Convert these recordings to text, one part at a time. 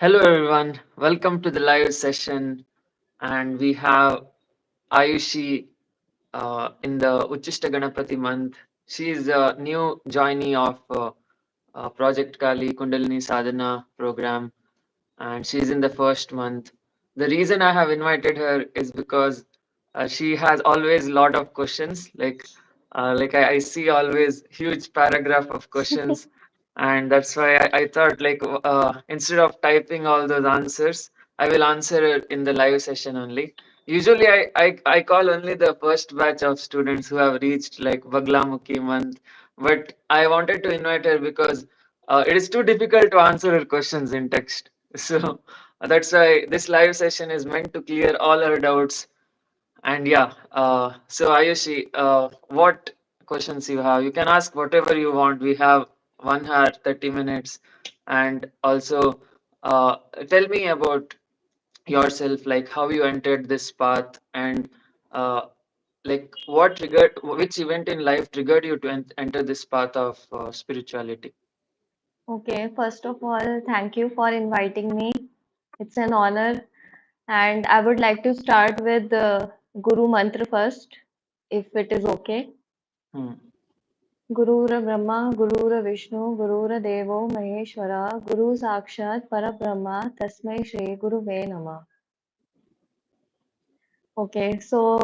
Hello, everyone. Welcome to the live session. And we have Ayushi in the Uchishta Ganapati month. She is a new joinee of Project Kali Kundalini Sadhana program, and she's in the first month. The reason I have invited her is because she has always lot of questions. I see always huge paragraph of questions, and that's why I thought instead of typing all those answers, I will answer it in the live session only. Usually, I call only the first batch of students who have reached like Baglamukhi month, but I wanted to invite her because it is too difficult to answer her questions in text. So that's why this live session is meant to clear all our doubts. And yeah, so Ayushi, what questions you have? You can ask whatever you want. We have 1 hour, 30 minutes. And also, tell me about yourself, like how you entered this path and like what triggered, which event in life triggered you to enter this path of spirituality? Okay, first of all, thank you for inviting me. It's an honor, and I would like to start with the Guru Mantra first, if it is okay. Hmm. Gurura Brahma, Gurura Vishnu, Gurura Devo Maheshwara, Guru Sakshat Parabrahma, Tasmai Shri Guruve Namah. Okay, so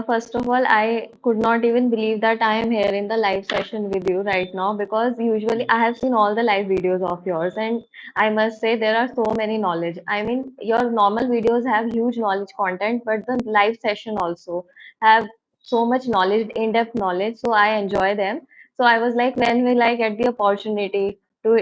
first of all, I could not even believe that I am here in the live session with you right now because usually Hmm. I have seen all the live videos of yours, and I must say there are so many knowledge. I mean, your normal videos have huge knowledge content, but the live session also have so much knowledge, in-depth knowledge, so I enjoy them. So I was like, when will I get the opportunity to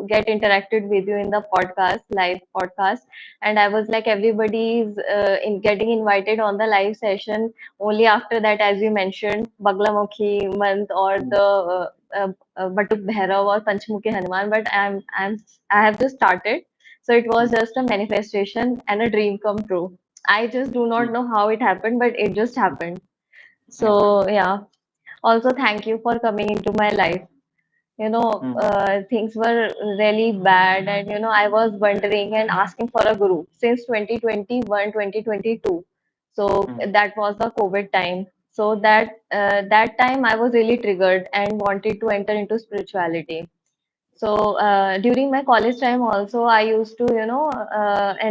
get interacted with you in the podcast, live podcast? And I was like, everybody's in getting invited on the live session. Only after that, as you mentioned, Baglamukhi month or Hmm. the Batuk Bhairav or Panchmukhi Hanuman. But I have just started, so it was Hmm. just a manifestation and a dream come true. I just do not Hmm. know how it happened, but it just happened. Yeah. So yeah. Also, thank you for coming into my life. Hmm. Things were really bad, and I was wondering and asking for a guru since 2021, 2022. So Hmm. that was the COVID time. So that time I was really triggered and wanted to enter into spirituality. So during my college time also, I used to,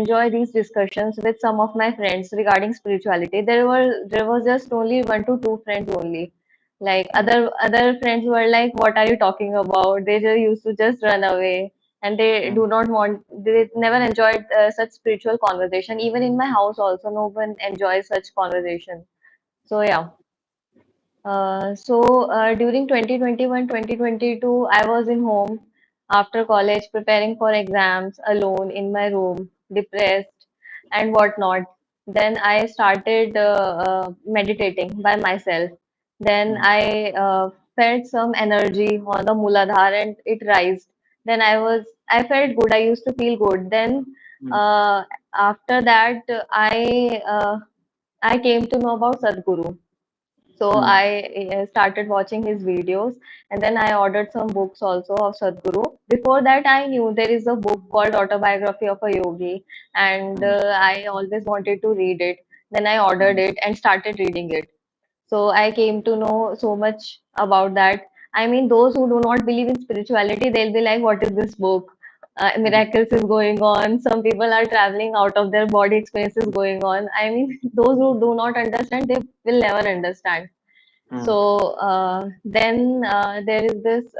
enjoy these discussions with some of my friends regarding spirituality. There was just only one to two friends only. Like Hmm. other friends were like, "What are you talking about?" They just used to just run away, and they Hmm. do not want. They never enjoyed such spiritual conversation. Even in my house also, no one enjoys such conversation. So yeah. During 2021, 2022, I was in home after college preparing for exams alone in my room, depressed and whatnot. Then I started meditating by myself. Then Hmm. I felt some energy on the Muladhara and it rised. Then I felt good. I used to feel good. Then Hmm. uh, after that, I came to know about Sadhguru. So Hmm. I started watching his videos, and then I ordered some books also of Sadhguru. Before that, I knew there is a book called Autobiography of a Yogi, and Hmm. I always wanted to read it. Then I ordered Hmm. it and started reading it. So I came to know so much about that. I mean, those who do not believe in spirituality, they'll be like, "What is this book? Hmm. Miracles is going on. Some people are traveling out of their body, experiences going on." I mean, those who do not understand, they will never understand. Hmm. So then there is this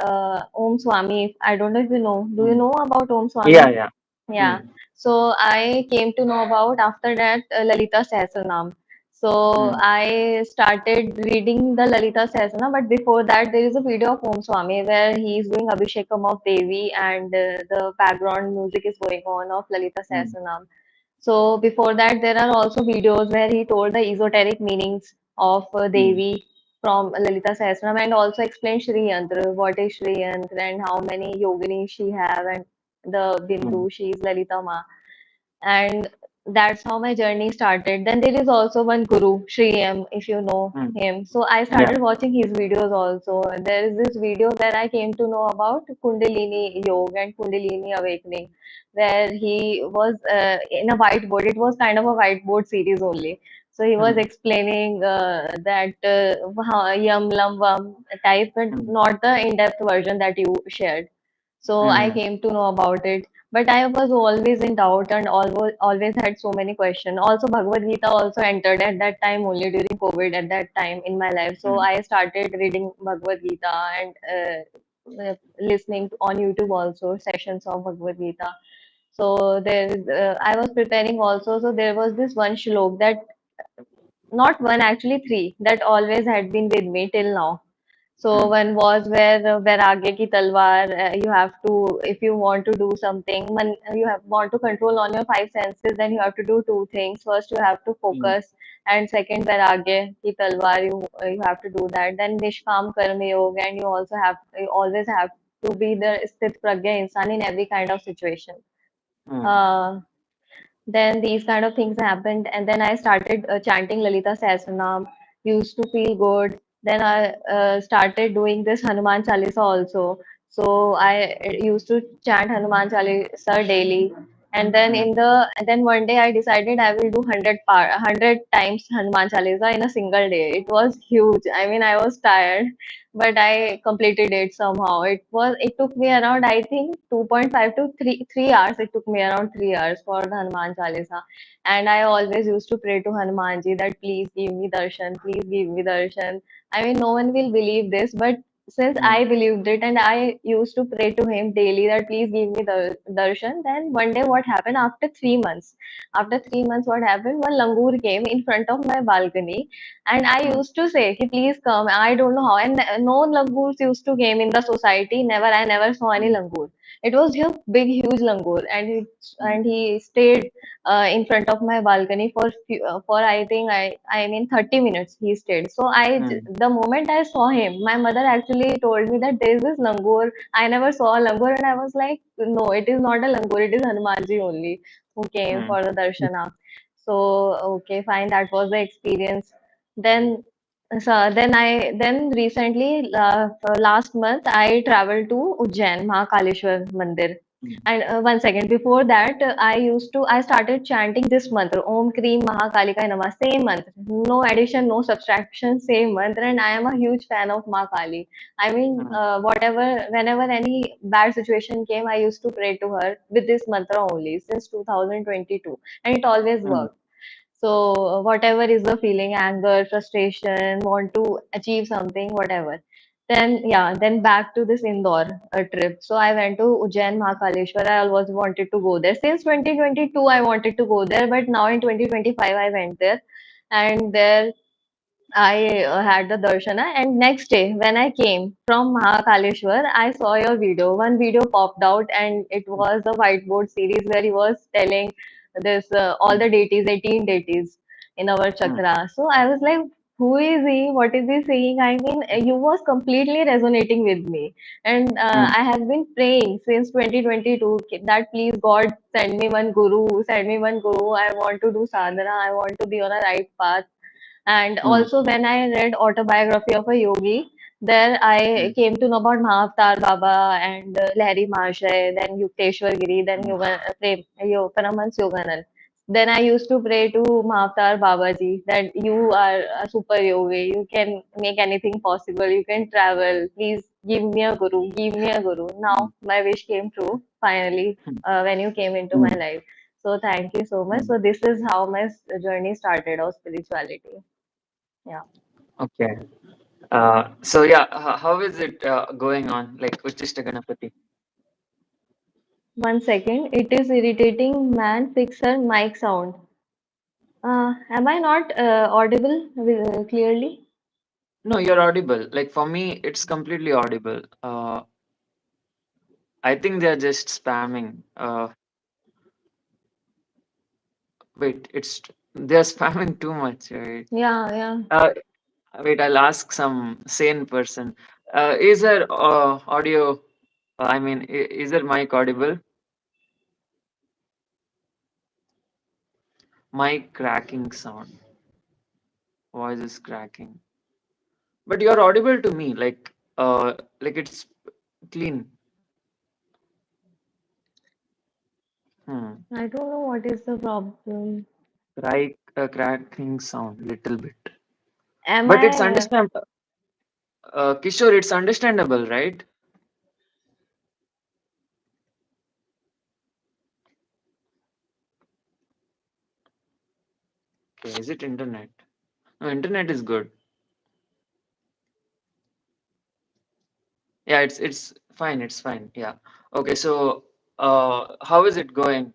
Om Swami. I don't know if you know. Do you Hmm. know about Om Yeah, Swami? yeah. Hmm. Yeah. So I came to know about after that Lalita Sahasranam. So Hmm. I started reading the Lalita Sahasranam, but before that there is a video of Om Swami where he is doing Abhishekam of Devi and the background music is going on of Lalita Hmm. Sahasranam. So before that there are also videos where he told the esoteric meanings of Hmm. Devi from Lalita Sahasranam and also explained Shri Yantra, what is Shri Yantra and how many yoginis she have and the Hmm. Bindu, she is Lalita Ma. And that's how my journey started. Then there is also one guru, Sri M, if you know mm, him. So I yeah. started watching his videos also. There is this video where I came to know about Kundalini Yoga and Kundalini Awakening, where he was in a whiteboard. It was kind of a whiteboard series only. So he was Mm, explaining that yum, lum, vum type, but mm, not the in-depth version that you shared. So I mm, came to know about it. But I was always in doubt and always had so many questions. Also, Bhagavad Gita also entered at that time only during COVID at that time in my life. So mm, I started reading Bhagavad Gita and listening on YouTube also sessions of Bhagavad Gita. So I was preparing also. So there was this one shlok that not one, actually three, that always had been with me till now. So mm, one was where आगे की तलवार, you have to, if you want to do something, you have want to control on your five senses, then you have to do two things. First, you have to mm, focus, and second, where आगे की तलवार, you have to do that. Then निष्काम कर्म योग, and you always have to be the स्थित प्रज्ञ इंसान in every kind of situation. mm, Uh, then these kind of things happened, and then I started chanting Lalita Sahasranam. Used to feel good. Then I started doing this Hanuman Chalisa also. So I used to chant Hanuman Chalisa daily. mm, And then one day I decided I will do 100 times Hanuman Chalisa in a single day. It was huge. I mean, I was tired, but I completed it somehow. It took me around, I think, 2.5 to 3 hours. It took me around 3 hours for the Hanuman Chalisa. And I always used to pray to Hanumanji that please give me darshan, please give me darshan. I mean, no one will believe this, but since mm, I believed it and I used to pray to him daily that please give me the darshan, then one day what happened after 3 months? After 3 months, what happened? One langur came in front of my balcony, and I mm, used to say, "Ki, please come." I don't know how. And no langurs used to came in the society. I never saw any mm, langur. It was a big, huge langur, mm, and he stayed in front of my balcony for I think I mean 30 minutes he stayed. So mm, the moment I saw him, my mother actually told me that there is this langur. I never saw a langur, and I was like, no, it is not a langur. It is Hanumanji only who came mm, for the darshana. So okay, fine. That was the experience. Then, then recently, last month, I traveled to Ujjain, Mahakaleshwar Mandir. mm, And one second, before that, I started chanting this mantra, Om Kreem Mahakalika Namah, same mantra, no addition, no subtraction, same mantra. And I am a huge fan of Mahakali. I mean, mm, whenever any bad situation came, I used to pray to her with this mantra only since 2022, and it always mm, worked. So whatever is the feeling, anger, frustration, want to achieve something, whatever. Then back to this Indore trip. So I went to Ujjain Mahakaleshwar. I always wanted to go there. Since 2022, I wanted to go there, but now in 2025, I went there. And there I had the darshana, and next day when I came from Mahakaleshwar, I saw your video. One video popped out, and it was the whiteboard series where he was telling this all mm, the deities, 18 deities in our mm, chakra. So I was like, who is he? What is he saying? I mean, you was completely resonating with me, and mm, I have been praying since 2022 that please God send me one guru, send me one guru. I want to do sadhana. I want to be on a right path. And mm, also, when I read autobiography of a yogi, there I mm, came to know about Mahavatar Baba and Lahiri Mahasaya, then Yukteswar Giri, then Paramhans Yoganand. Then I used to pray to Mahavatar Babaji that you are a super yogi, you can make anything possible, you can travel. Please give me a guru, give me a guru. mm, Now my wish came true finally when you came into my mm, life. So thank you so much. mm. So this is how my journey started of spirituality. Yeah. Okay. So yeah, how is it going on? Like Uchishta Ganapati. One second. It is irritating. Man, fix her mic sound. Am I not audible clearly? No, you're audible. Like for me, it's completely audible. I think they're just spamming. Wait, they're spamming too much. Right? Yeah, yeah. Uh, wait, I'll ask some sane person. Is there audio? I mean, is there mic audible? Mic cracking sound. Voice is cracking. But you're audible to me, like it's clean. Hmm. I don't know what is the problem. Cracking sound, little bit. Am But it's I? understandable. Kishore, it's understandable, right? Okay, is it internet? No, internet is good. Yeah, it's fine. It's fine. Yeah. Okay, so how is it going?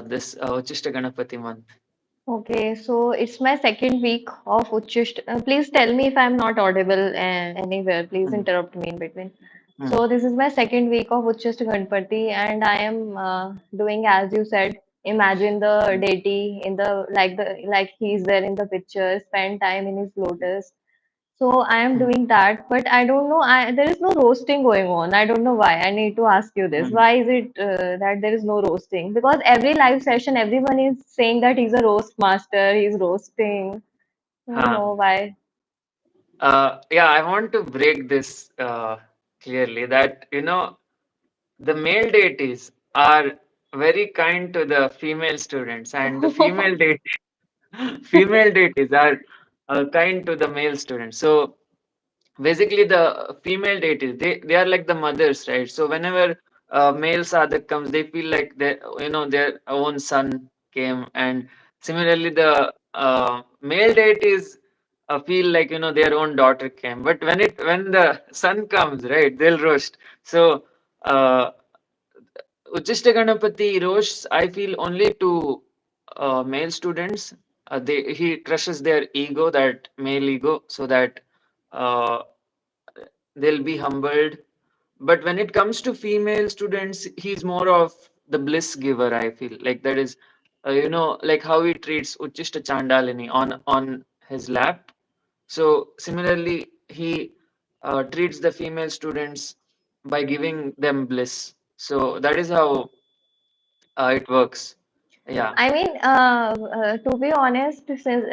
This Uchishta Ganapati month. Okay, so it's my second week of Uchisht. Please tell me if I'm not audible anywhere. Please Hmm. interrupt me in between. Hmm. So this is my second week of Uchisht Ganpati, and I am doing as you said. Imagine the Hmm. deity in the like he's there in the picture. Spend time in his lotus. So I am Hmm. doing that, but I don't know. There is no roasting going on. I don't know why. I need to ask you this. Hmm. Why is it that there is no roasting? Because every live session, everyone is saying that he's a roast master. He's roasting. I don't Huh. know why. Yeah, I want to break this clearly that the male deities are very kind to the female students, and the female deities are kind to the male students. So basically the female deities, they are like the mothers, right? So whenever male sadhak comes, they feel like their own son came, and similarly the male deities feel like their own daughter came. But when the son comes, right, they'll roast. So uh, Uchishta Ganapati roasts, I feel, only to male students. He crushes their ego, that male ego, so that uh, they'll be humbled. But when it comes to female students, he's more of the bliss giver, I feel. Like that is, like how he treats Uchishta Chandalini on his lap. So similarly, he treats the female students by giving them bliss. So that is how it works. Yeah. I mean, to be honest, since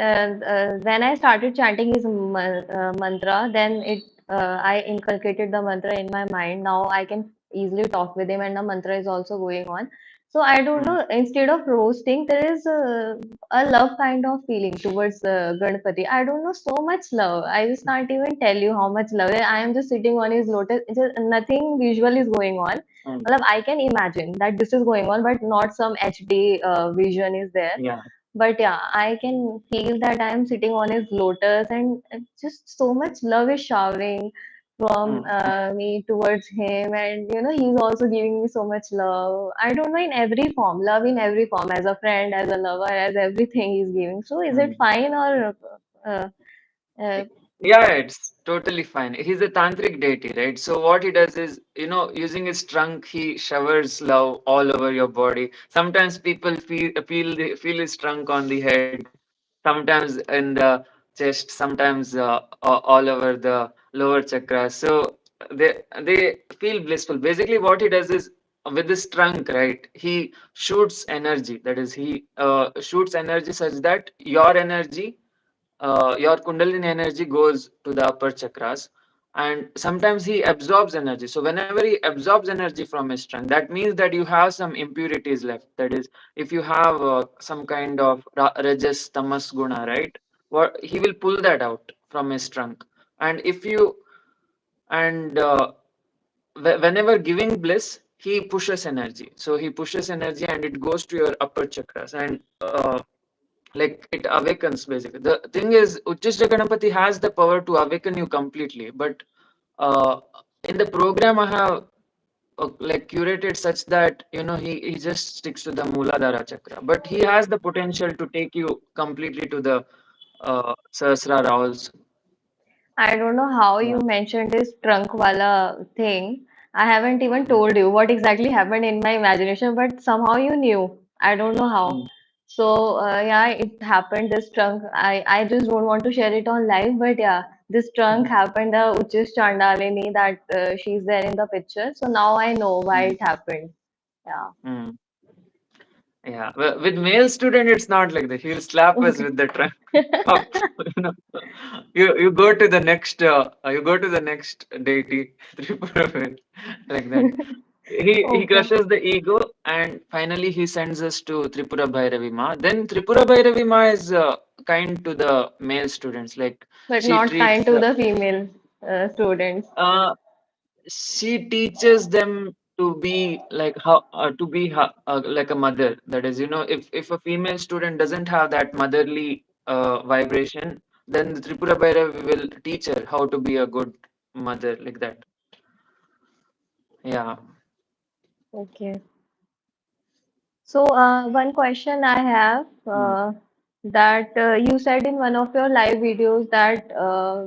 when I started chanting his mantra, then I inculcated the mantra in my mind. Now I can easily talk with him, and the mantra is also going on. So I don't Mm, know. Instead of roasting, there is a love kind of feeling towards Ganpati. I don't know, so much love. I just can't even tell you how much love. I am just sitting on his lotus. It's just, nothing visual is going on. mm, Matlab, I can imagine that this is going on, but not some HD vision is there. yeah. But yeah, I can feel that I am sitting on his lotus, and just so much love is showering from Mm, me towards him, and he's also giving me so much love. I don't know, in every form, love in every form, as a friend, as a lover, as everything he's giving. So is it mm. fine or uh, uh, Yeah, it's totally fine. He's a tantric deity, right? So what he does is, using his trunk, he showers love all over your body. Sometimes people feel his trunk on the head, sometimes in the chest, sometimes all over the lower chakra. So they feel blissful. Basically, what he does is with his trunk, right? He shoots energy. That is, he shoots energy such that your kundalini energy goes to the upper chakras, and sometimes he absorbs energy. So whenever he absorbs energy from his trunk, that means that you have some impurities left. That is, if you have some kind of rajas tamas guna, right, what he will pull that out from his trunk. And if you and whenever giving bliss, he pushes energy. So he pushes energy and it goes to your upper chakras, and like it awakens. Basically, the thing is, Uchishta Ganapati has the power to awaken you completely, but uh, in the program I have like curated such that he just sticks to the Mooladhara chakra, but he has the potential to take you completely to the Sahasrara also. I don't know how Yeah. you mentioned this trunk wala thing. I haven't even Mm, told you what exactly happened in my imagination, but somehow you knew. I don't know how. mm, So yeah, it happened. This trunk. I just don't want to share it on live, but yeah, this trunk mm, happened. The Uchis Chandalini that she's there in the picture. So now I know why mm, it happened. Yeah. mm. Yeah, with male student, it's not like that. He'll slap us Okay. with the trunk up. You know, you go to the next deity, Tripura, like that. He Okay. crushes the ego, and finally he sends us to Tripura Bhairavi Ma. Then Tripura Bhairavi Ma is kind to the male students. Like But she not kind treats to the female students. uh, she teaches them to be like how like a mother. That is, if a female student doesn't have that motherly vibration, then the Tripura Bhairavi will teach her how to be a good mother, like that. Yeah. Okay. So, one question I have, Mm, that you said in one of your live videos that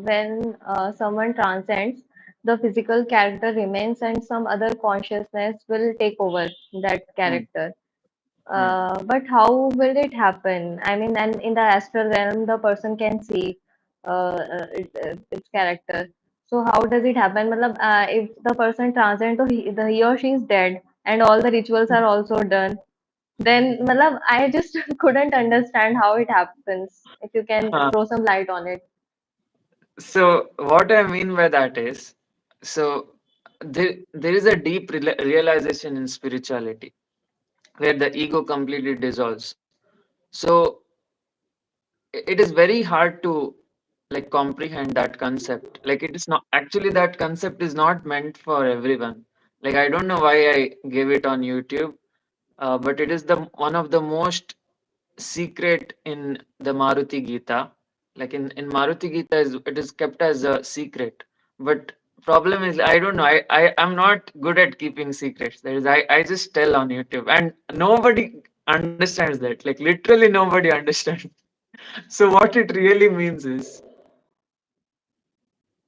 when someone transcends, the physical character remains and some other consciousness will take over that mm, character. mm. But how will it happen? I mean, and in the astral realm, the person can see its character. So how does it happen? Matlab, if the person transcends, so he or she is dead, and all the rituals are also done. Then, matlab, I just couldn't understand how it happens. If you can Huh. throw some light on it. So what I mean by that is, so there is a deep realization in spirituality where the ego completely dissolves. So it is very hard to like comprehend that concept. Like it is not actually, that concept is not meant for everyone. Like I don't know why I gave it on YouTube, but it is the one of the most secret in the Maruti Gita. Like in Maruti Gita, it is kept as a secret. But problem is, I don't know. I'm not good at keeping secrets. There is I just tell on YouTube, and nobody understands that. Like literally nobody understands. So what it really means is,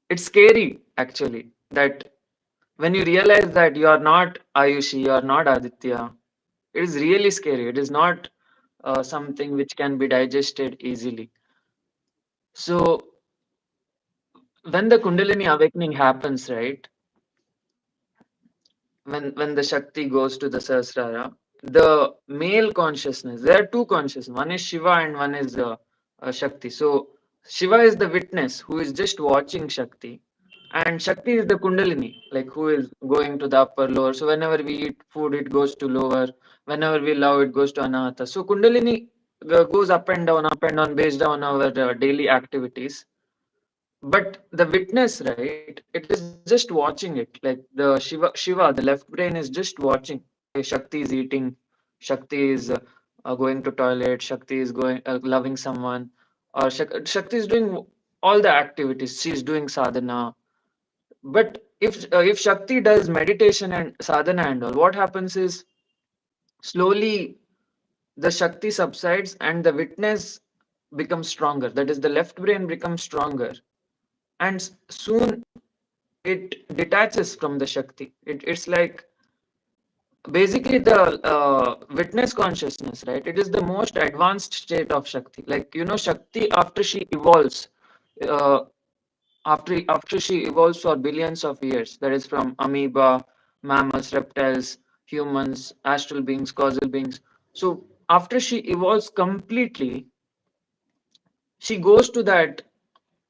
it's scary actually, that when you realize that you are not Ayushi, you are not Aditya, it is really scary. It is not something which can be digested easily. So when the Kundalini awakening happens, right? When the Shakti goes to the Sahasrara, the male consciousness, there are two consciousness. One is Shiva and one is Shakti. So Shiva is the witness who is just watching Shakti, and Shakti is the Kundalini, like who is going to the upper lower. So whenever we eat food, it goes to lower. Whenever we love, it goes to Anahata. So Kundalini goes up and down based on our daily activities. But the witness, right? It is just watching it. Like the Shiva, the left brain is just watching. Okay, Shakti is eating, Shakti is going to toilet, Shakti is going loving someone, or Shakti is doing all the activities. She is doing sadhana. But if Shakti does meditation and sadhana and all, what happens is slowly the Shakti subsides and the witness becomes stronger. That is, the left brain becomes stronger, and soon it detaches from the Shakti. It's like basically the witness consciousness, right? It is the most advanced state of Shakti. Like, Shakti after she evolves, uh, after she evolves for billions of years, that is from amoeba, mammals, reptiles, humans, astral beings, causal beings. So after she evolves completely, she goes to that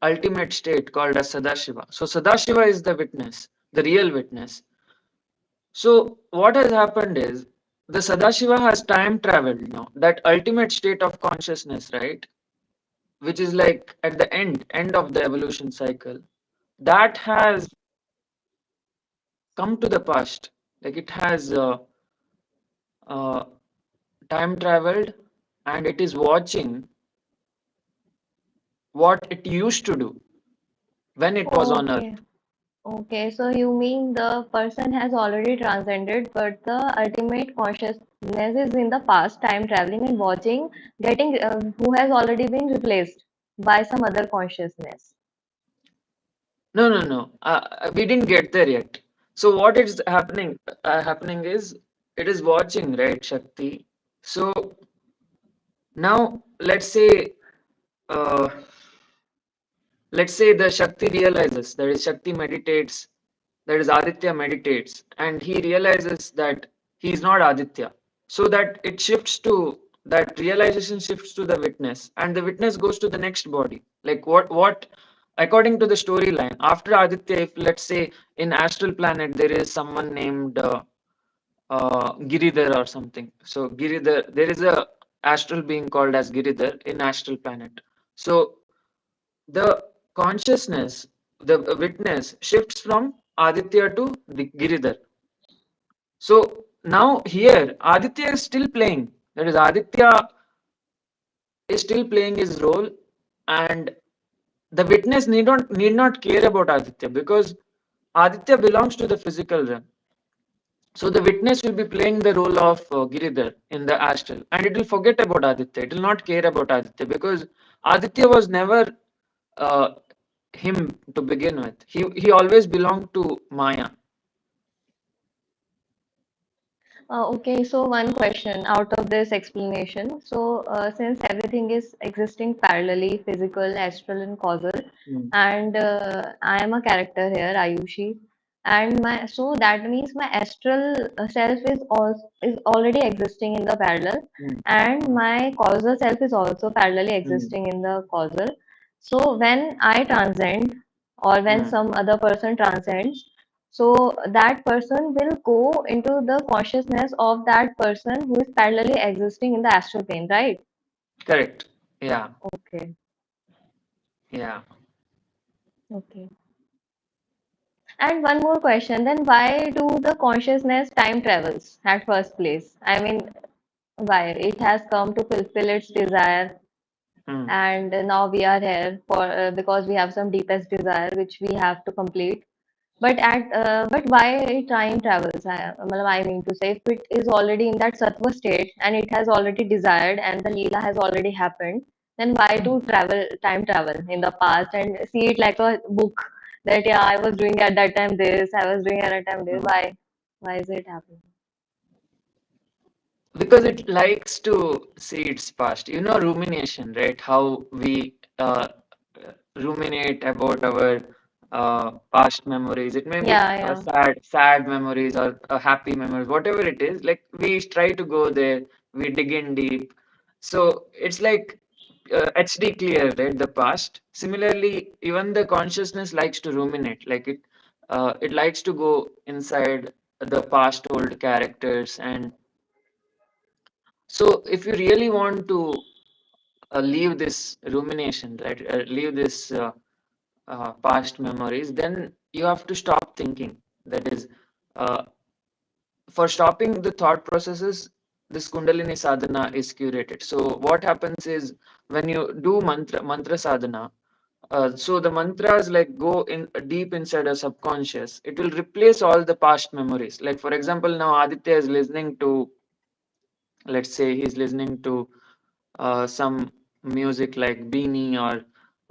ultimate state called as Sadashiva. So Sadashiva is the witness, the real witness. So what has happened is the Sadashiva has time traveled now. That ultimate state of consciousness, right? Which is like at the end of the evolution cycle, that has come to the past. Like it has uh, time traveled, and it is watching what it used to do when it was on Earth. Okay. Okay, so you mean the person has already transcended, but the ultimate consciousness is in the past, time traveling and watching, getting who has already been replaced by some other consciousness. No, no, no. We didn't get there yet. So what is happening is it is watching, right, Shakti. So now uh, let's say the Shakti realizes, that is Shakti meditates, that is Aditya meditates, and he realizes that he is not Aditya. so that it shifts to that realization shifts to the witness, and the witness goes to the next body. Like what according to the storyline after Aditya, if let's say in astral planet there is someone named Giridhar or something. So Giridhar, there is a astral being called as Giridhar in astral planet. So the consciousness, the witness shifts from Aditya to the Giridhar. So now here Aditya is still playing. That is, Aditya is still playing his role, and the witness need not care about Aditya because Aditya belongs to the physical realm. So the witness will be playing the role of Giridhar in the astral, and it will forget about Aditya. It will not care about Aditya because Aditya was never uh, him to begin with. He always belonged to Maya. Okay, so one question out of this explanation. So, since everything is existing parallelly, physical, astral, and causal, Mm, and I am a character here, Ayushi, and my so that means my astral self is already existing in the parallel, mm, and my causal self is also parallelly mm, existing in the causal. So, when I transcend, or when mm. some other person transcends, so that person will go into the consciousness of that person who is parallelly existing in the astral plane, right? Correct. Yeah. Okay, Yeah. okay. And one more question, then why do the consciousness time travels at first place? I mean, why? It has come to fulfill its desire, Mm, and now we are here for because we have some deepest desire which we have to complete. But why time travels? I mean to say, if it is already in that sattva state and it has already desired and the leela has already happened, then why to time travel in the past and see it like a book that yeah, I was doing at that time this, I was doing at that time this. mm. Why is it happening? Because it likes to see its past. Rumination, right? How we ruminate about our past memories. It may be Yeah, yeah. sad memories or happy memories, whatever it is. Like we try to go there, we dig in deep. So it's like HD clear, right? The past. Similarly, even the consciousness likes to ruminate. Like it likes to go inside the past old characters. And so if you really want to leave this rumination, right? Leave this past memories, then you have to stop thinking. That is, uh, for stopping the thought processes, this Kundalini sadhana is curated. So what happens is when you do mantra sadhana, so the mantras like go in deep inside a subconscious. It will replace all the past memories. Like for example, now Aditya is listening to, let's say he's listening to some music like Beanie, or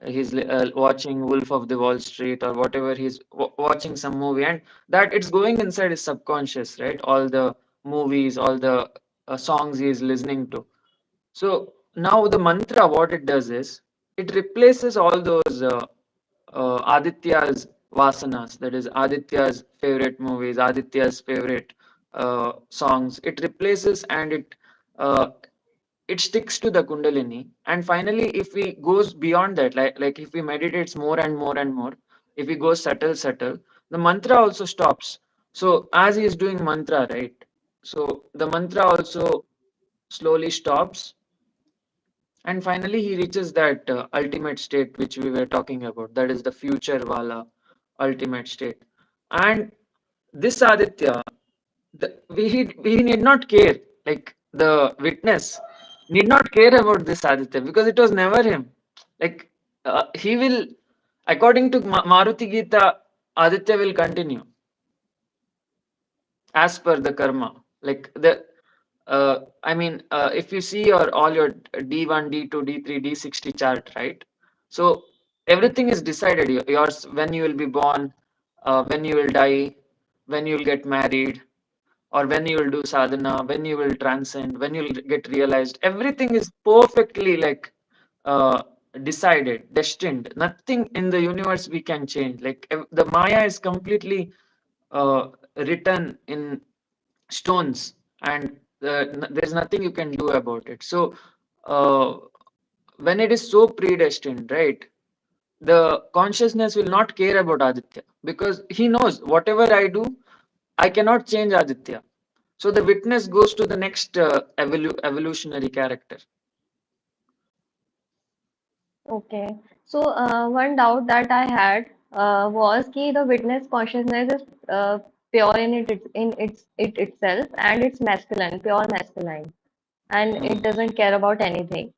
he's watching Wolf of the Wall Street, or whatever he's watching some movie, and that it's going inside his subconscious, right? All the movies, all the songs he is listening to. So now the mantra, what it does is it replaces all those Aditya's vasanas, that is Aditya's favorite movies, Aditya's favorite songs. It replaces, and uh, it sticks to the Kundalini. And finally, if we goes beyond that, like if we meditates more and more and more, if we go subtle, the mantra also stops. So as he is doing mantra, right? So the mantra also slowly stops, and finally he reaches that ultimate state which we were talking about. That is the future Vala ultimate state. And this Aditya, we need not care. Like the witness need not care about this Aditya because it was never him. Like he will, according to Maruti Gita, Aditya will continue as per the karma. Like I mean, if you see your all your D1, D2, D3, D60 chart, right? So everything is decided. Yours, when you will be born, when you will die, when you will get married, or when you will do sadhana, when you will transcend, when you will get realized. Everything is perfectly like uh, decided, destined. Nothing in the universe we can change. Like the Maya is completely written in stones, and There's nothing you can do about it. So uh, when it is so predestined, right? The consciousness will not care about Aditya because he knows whatever I do, I cannot change Aditya. So the witness goes to the next evolutionary character. Okay. So, one doubt that I had was कि the witness consciousness is pure in it itself, and it's masculine, pure masculine, and it Hmm. doesn't care about anything.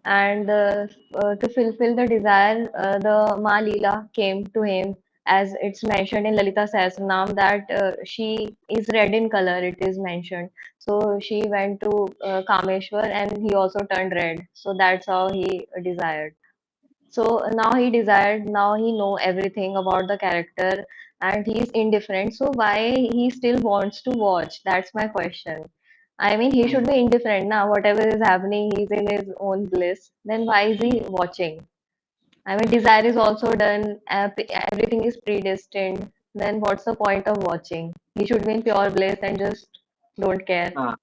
And to fulfill the desire, the Ma Leela came to him, as it's mentioned in Lalita Sahasranam that she is red in color. It is mentioned. So she went to Kameshwar, and he also turned red. So that's how he desired. So now he desired, now he know everything about the character and he's indifferent. So why he still wants to watch? That's my question. I mean, he should Hmm. be indifferent now. Whatever is happening, he's in his own bliss. Then why is he Hmm. watching? I mean, desire is also done. Everything is predestined. Then what's the point of watching? He should be in pure bliss and just don't care. Ah,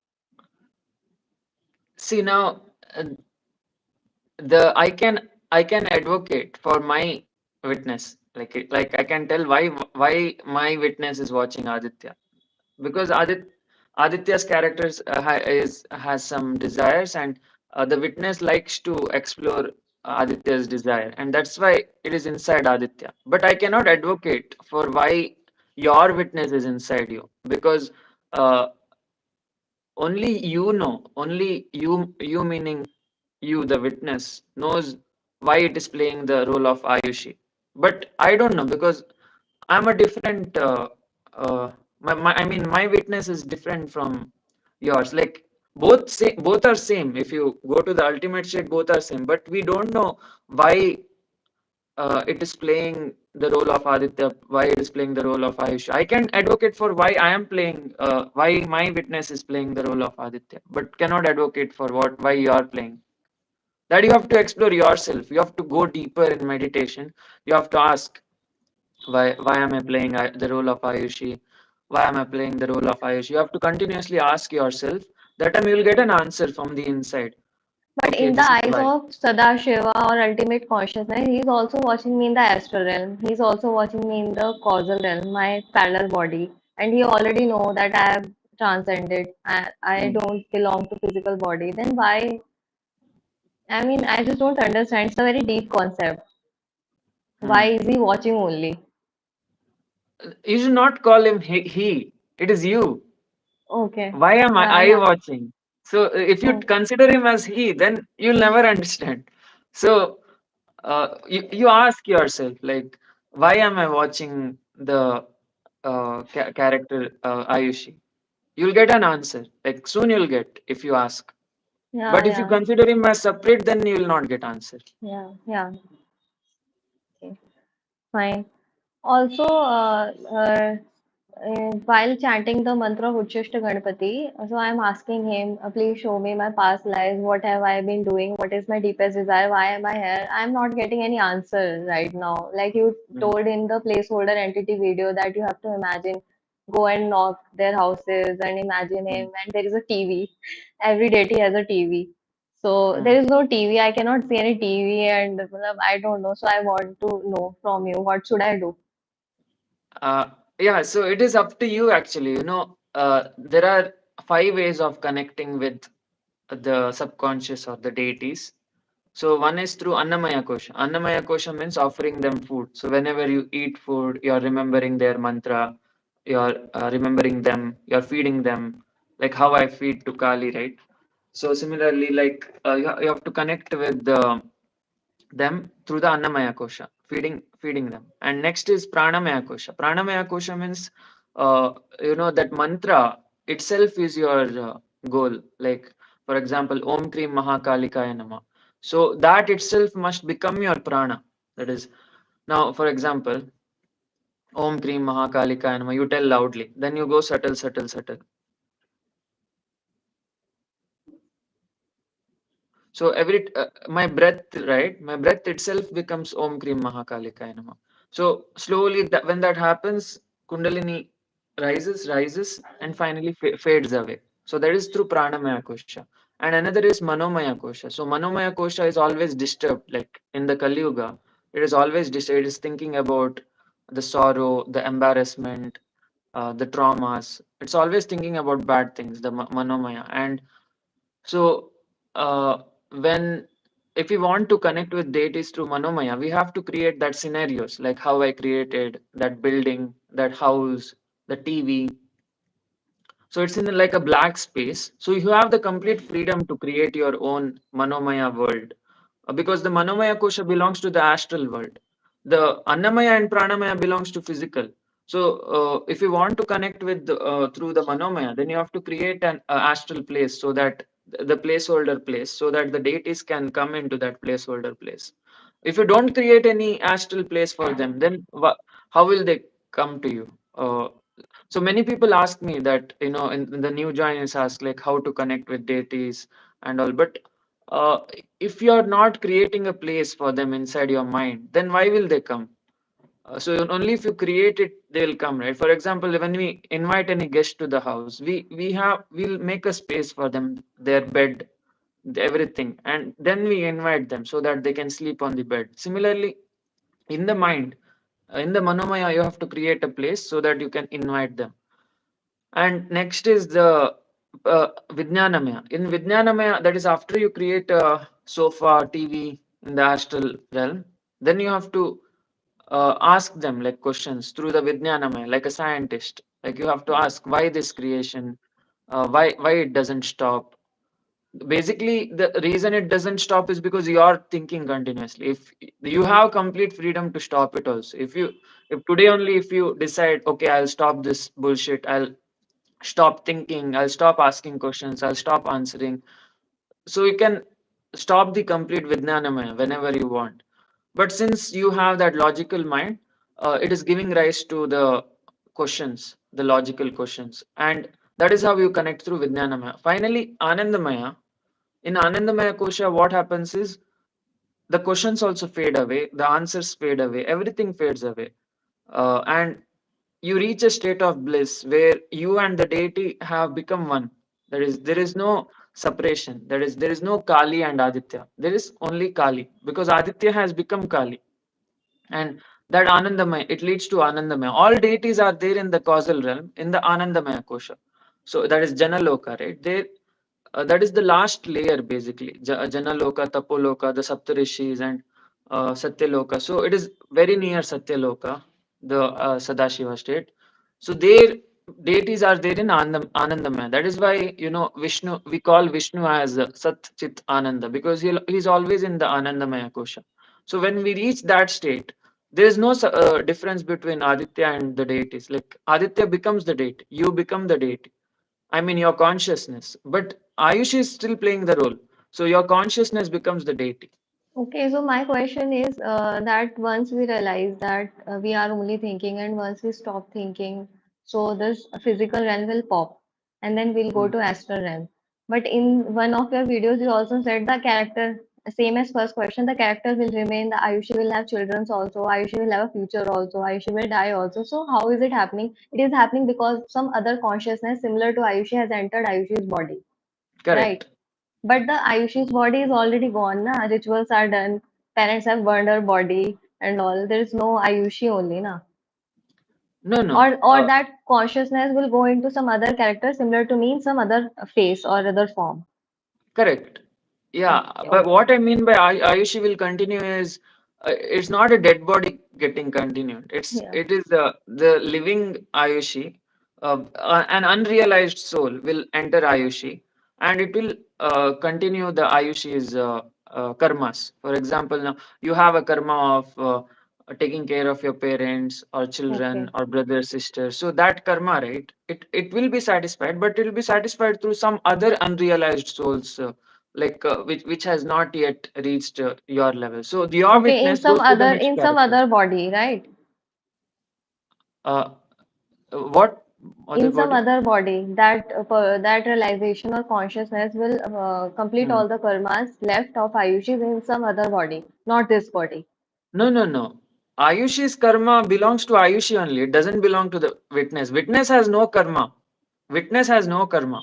see now, uh, the I can advocate for my witness. Like I can tell why my witness is watching Aditya because Aditya's characters has some desires, and the witness likes to explore Aditya's desire, and that's why it is inside Aditya. But I cannot advocate for why your witness is inside you because uh, only you know, only you meaning you, the witness, knows why it is playing the role of Ayushi. But I don't know because I'm a different. I mean, my witness is different from yours. Like both are same. If you go to the ultimate state, both are same. But we don't know why it is playing the role of Aditya, why it is playing the role of Ayush. I can advocate for why I am playing, why my witness is playing the role of Aditya, but cannot advocate for why you are playing. That you have to explore yourself. You have to go deeper in meditation. You have to ask, why am I playing the role of Ayushi? Why am I playing the role of Ayushi? You have to continuously ask yourself. That time you will get an answer from the inside. But Okay, in the this is eyes why. of Sadashiva or ultimate consciousness, he's also watching me in the astral realm. He's also watching me in the causal realm, my parallel body. And he already know that I have transcended. I Hmm. don't belong to physical body. Then why? I mean, I just don't understand. It's a very deep concept. Why Hmm. is he watching only? You should not call him he. It is you. Okay. Why am Yeah, I yeah. watching? So if you Oh, consider him as he, then you'll never understand. So you ask yourself like, why am I watching the character Ayushi? You'll get an answer. Like soon you'll get if you ask. yeah, But if you yeah, consider him as separate, then you will not get answer. yeah, yeah. Okay, fine. Also, while chanting the mantra of Uchishta Ganapati, so I'm asking him, please show me my past lives. What have I been doing? What is my deepest desire? Why am I here? I'm not getting any answer right now. Like you Mm, told in the placeholder entity video that you have to imagine, go and knock their houses and imagine mm, him. And there is a TV. Every deity has a TV. So there mm. is no TV. I cannot see any TV, and I don't know. So I want to know from you, what should I do? Uh, yeah, so it is up to you actually. There are five ways of connecting with the subconscious or the deities. So one is through Annamaya Kosha. Annamaya Kosha means offering them food. So whenever you eat food, you're remembering their mantra, you're remembering them, you're feeding them, like how I feed to Kali, right? So similarly, like you have to connect with them through the Annamaya Kosha, feeding them. And next is Pranamaya Kosha. Pranamaya Kosha means that mantra itself is your goal. Like for example, Om Krim Mahakalikaya Nama. So that itself must become your prana. That is now, for example, Om Krim Mahakalikaya Nama. You tell loudly, then you go subtle, subtle, subtle. So my breath, right? My breath itself becomes Om Krim Mahakalikaya Nama. So slowly, when that happens, Kundalini rises, and finally fades away. So that is through pranamaya kosha. And another is manomaya kosha. So manomaya kosha is always disturbed, like in the Kali Yuga, it is always disturbed. It is thinking about the sorrow, the embarrassment, the traumas. It's always thinking about bad things, the manomaya. And so when if we want to connect with deities through manomaya, we have to create that scenarios, like how I created that building, that house, the TV. So it's in like a black space. So you have the complete freedom to create your own Manomaya world. Because the Manomaya Kosha belongs to the astral world. The Annamaya and Pranamaya belongs to physical. So if you want to connect with through the Manomaya, then you have to create an astral place, so that the placeholder place, so that the deities can come into that placeholder place. If you don't create any astral place for them, then how will they come to you? So many people ask me that, in the new joiners ask like how to connect with deities and all. But uh, if you are not creating a place for them inside your mind, then why will they come? So only if you create it, they will come, right? For example, when we invite any guest to the house, we'll make a space for them, their bed, everything, and then we invite them so that they can sleep on the bed. Similarly, in the mind, in the manomaya, you have to create a place so that you can invite them. And next is the Vijnanamaya. In Vijnanamaya, that is after you create a sofa, TV in the astral realm, then you have to ask them like questions through the Vijnanamaya, like a scientist. Like you have to ask why this creation, why it doesn't stop. Basically, the reason it doesn't stop is because you are thinking continuously. If you have complete freedom to stop it also. If today only if you decide, okay, I'll stop this bullshit, I'll stop thinking, I'll stop asking questions, I'll stop answering. So you can stop the complete Vijnanamaya whenever you want. But since you have that logical mind, it is giving rise to the questions, the logical questions. And that is how you connect through Vijnanamaya. Finally, Anandamaya. In Anandamaya Kosha, what happens is the questions also fade away, the answers fade away, everything fades away. And you reach a state of bliss where you and the deity have become one. There is no separation. There is no Kali and Aditya. There is only Kali, because Aditya has become Kali. And that Anandamaya, it leads to Anandamaya. All deities are there in the causal realm, in the Anandamaya Kosha. So that is Janaloka, right? There, that is the last layer basically. Janaloka, Tapoloka, the Saptarishis, and Satyaloka. So it is very near Satyaloka, the Sadashiva state. So there, deities are there in Anandamaya. That is why, Vishnu, we call Vishnu as Sat Chit Ananda, because he's always in the Anandamaya Kosha. So when we reach that state, there is no difference between Aditya and the deities. Like Aditya becomes the deity, you become the deity. I mean, your consciousness. But Ayush is still playing the role. So your consciousness becomes the deity. Okay, so my question is that once we realize that we are only thinking, and once we stop thinking, so this physical realm will pop, and then we'll go Mm. to astral realm. But in one of your videos, you also said the character, same as first question, the character will remain. The Ayushi will have children also. Ayushi will have a future also. Ayushi will die also. So how is it happening? It is happening because some other consciousness similar to Ayushi has entered Ayushi's body, right? Correct. But the Ayushi's body is already gone, na? Rituals are done. Parents have burned her body and all. There is no Ayushi only, na? No, no. Or that consciousness will go into some other character similar to me in some other face or other form. Correct. Yeah, Okay, but okay. what I mean by Ayushi will continue is it's not a dead body getting continued. Yeah. It is the living Ayushi, an unrealized soul will enter Ayushi, and it will continue the Ayushi's karmas. For example, now you have a karma of taking care of your parents or children Okay. or brothers, sisters. So that karma, right? It will be satisfied, but it will be satisfied through some other unrealized souls. Like which has not yet reached your level. So your Okay, witness goes to the next in some character. other body, right? Uh, what other In some body? other body, that realization or consciousness will complete Hmm. all the karmas left of Ayushis in some other body, not this body. No, no, no. Ayushi's karma belongs to Ayushi only. It doesn't belong to the witness. Witness has no karma. Witness has no karma.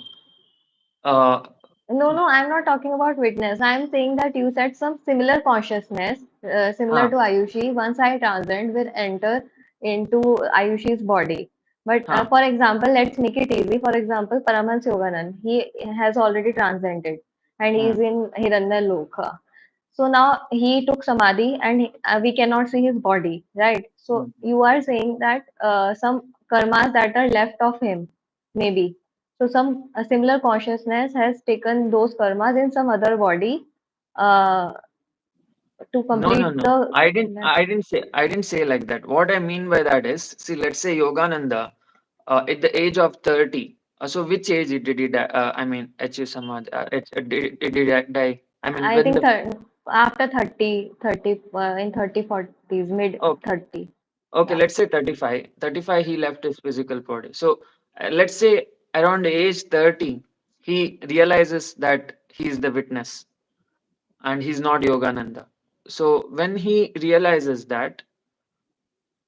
Uh, No, no, I'm not talking about witness. I'm saying that you said some similar consciousness, similar huh, to Ayushi. Once I transcend, will enter into Ayushi's body. But huh, for example, let's make it easy. For example, Paramahansa Yoganand, he has already transcended and he is hmm, in Hiranya Loka. So now he took samadhi and we cannot see his body, right? So hmm. you are saying that some karmas that are left of him, maybe. So some a similar consciousness has taken those karmas in some other body uh, to No, no, complete no. the. I didn't say like that. What I mean by that is, see, let's say Yogananda, at the age of 30. So which age did he die? I mean, achieve samadhi. Did he die? I mean, I when think the after 30, in 30, 40s, mid okay, 30. okay, Yeah. let's say 35. 35, he left his physical body. So let's say around age 30, he realizes that he is the witness and he's not Yogananda. So when he realizes that,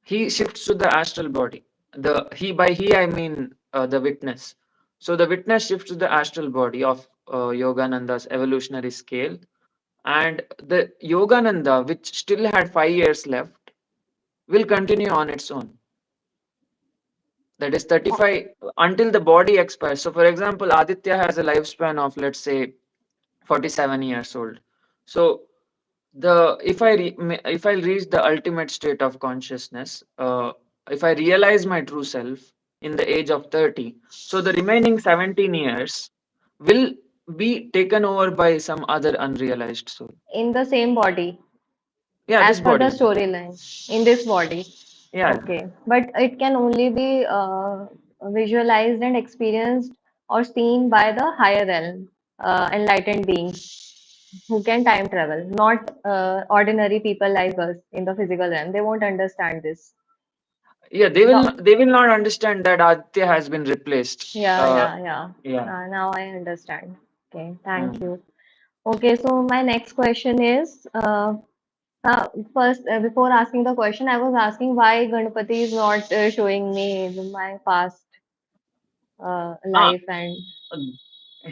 he shifts to the astral body. The he by he I mean the witness. So the witness shifts to the astral body of Yogananda's evolutionary scale, and the Yogananda, which still had 5 years left, will continue on its own. That is Oh, 35 until the body expires. So, for example, Aditya has a lifespan of, let's say, 47 years old. So the if I reach the ultimate state of consciousness, if I realize my true self in the age of 30, so the remaining 17 years will be taken over by some other unrealized soul. in the same body, Yeah, as this per the body. storyline, in this body. Yeah, Okay, but it can only be visualized and experienced or seen by the higher realm, enlightened beings who can time travel, not ordinary people like us in the physical realm. They won't understand this. yeah, they will The, they will not understand that Aditya has been replaced. yeah, Uh, yeah, yeah. yeah. Now I understand. Okay, thank Mm. you. Okay, so my next question is first, before asking the question, I was asking why Ganpati is not showing me my past Ah, life and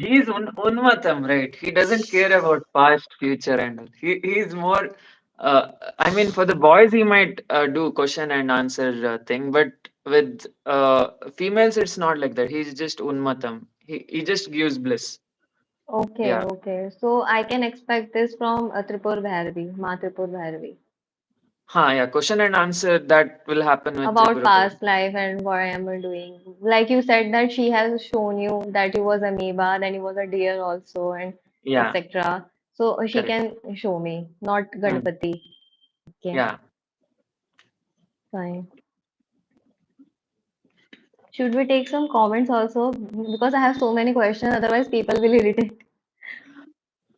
he's Unmatam, right? He doesn't care about past, future, and all. He's more. I mean, for the boys, he might do question and answer thing, but with females, it's not like that. He's just Unmatam. He just gives bliss. okay, Yeah. okay. So I can expect this from Tripur Bhairavi, Ma Tripur Bhairavi, Yeah. Question and answer that will happen with about Tripura Bhairavi. past life and what I am doing. Like you said that she has shown you that you was amoeba, then you was a deer also, and Yeah. etc. So she Correct. can show me, not Mm. Ganpati. Okay, Yeah. fine. Should we take some comments also? Because I have so many questions, otherwise people will irritate.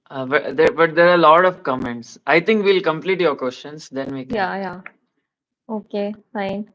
But there are a lot of comments. I think we'll complete your questions, then we can. Yeah, yeah. Okay, fine.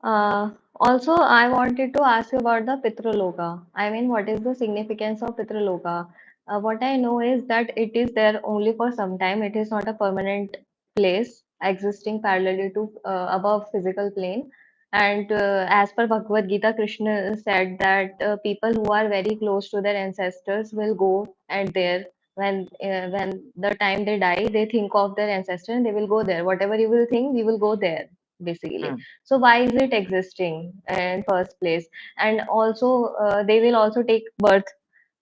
Also, I wanted to ask you about the Pitraloka. I mean, what is the significance of Pitraloka? What I know is that it is there only for some time. It is not a permanent place existing parallelly to above physical plane. And as per Bhagavad Gita, Krishna said that people who are very close to their ancestors will go and there when the time they die, they think of their ancestor and they will go there. Whatever you will think, we will go there basically. Mm. So why is it existing in first place? And also, they will also take birth.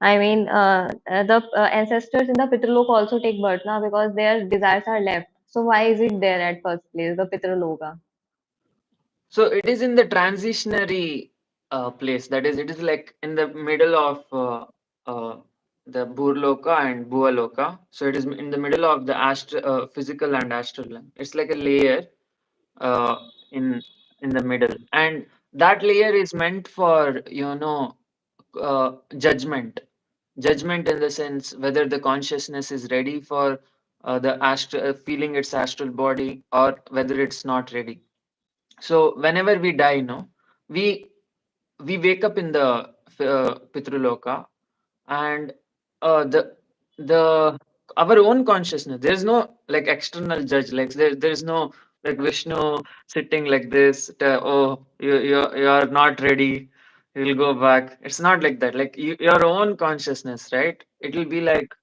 I mean, the ancestors in the Pitraloka also take birth now because their desires are left. So why is it there at first place, the Pitraloka? So it is in the transitionary place. That is, it is like in the middle of the Burloka and Bhualoka. So it is in the middle of the physical and astral realm. It's like a layer uh, in in the middle, and that layer is meant for judgment. Judgment in the sense whether the consciousness is ready for the astral feeling its astral body, or whether it's not ready. So whenever we die, no, we we wake up in the Pitraloka, and the our own consciousness. There is no like external judge. Like there is no like Vishnu sitting like this. Oh, you are not ready. He'll go back. It's not like that. Like your own consciousness, right? It'll be like,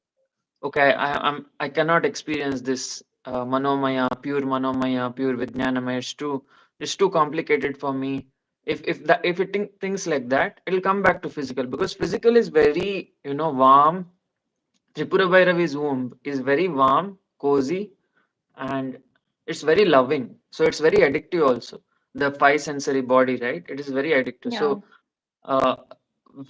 okay, I cannot experience this manomaya, pure vijnanamaya. It's too complicated for me. If it thinks like that, it'll come back to physical, because physical is very, warm. Tripura Bhairavi's womb is very warm, cozy, and it's very loving. So it's very addictive also. The five sensory body, right? It is very addictive. Yeah. So uh,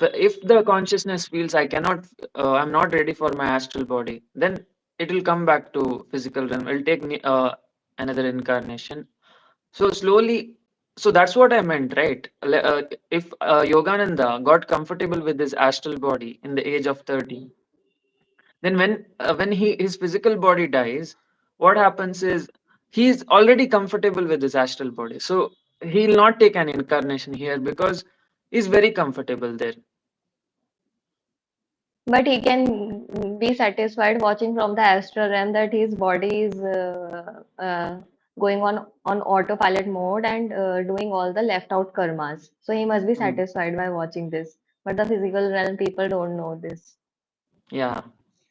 if the consciousness feels I cannot, I'm not ready for my astral body, then it will come back to physical realm. It'll take another incarnation. So slowly, so that's what I meant, right? If Yogananda got comfortable with his astral body in the age of 30, then when his physical body dies, what happens is he's already comfortable with his astral body. So he'll not take an incarnation here because he's very comfortable there. But he can be satisfied watching from the astral realm that his body is going on autopilot mode and doing all the left out karmas. So he must be Mm. satisfied by watching this. But the physical realm people don't know this. Yeah.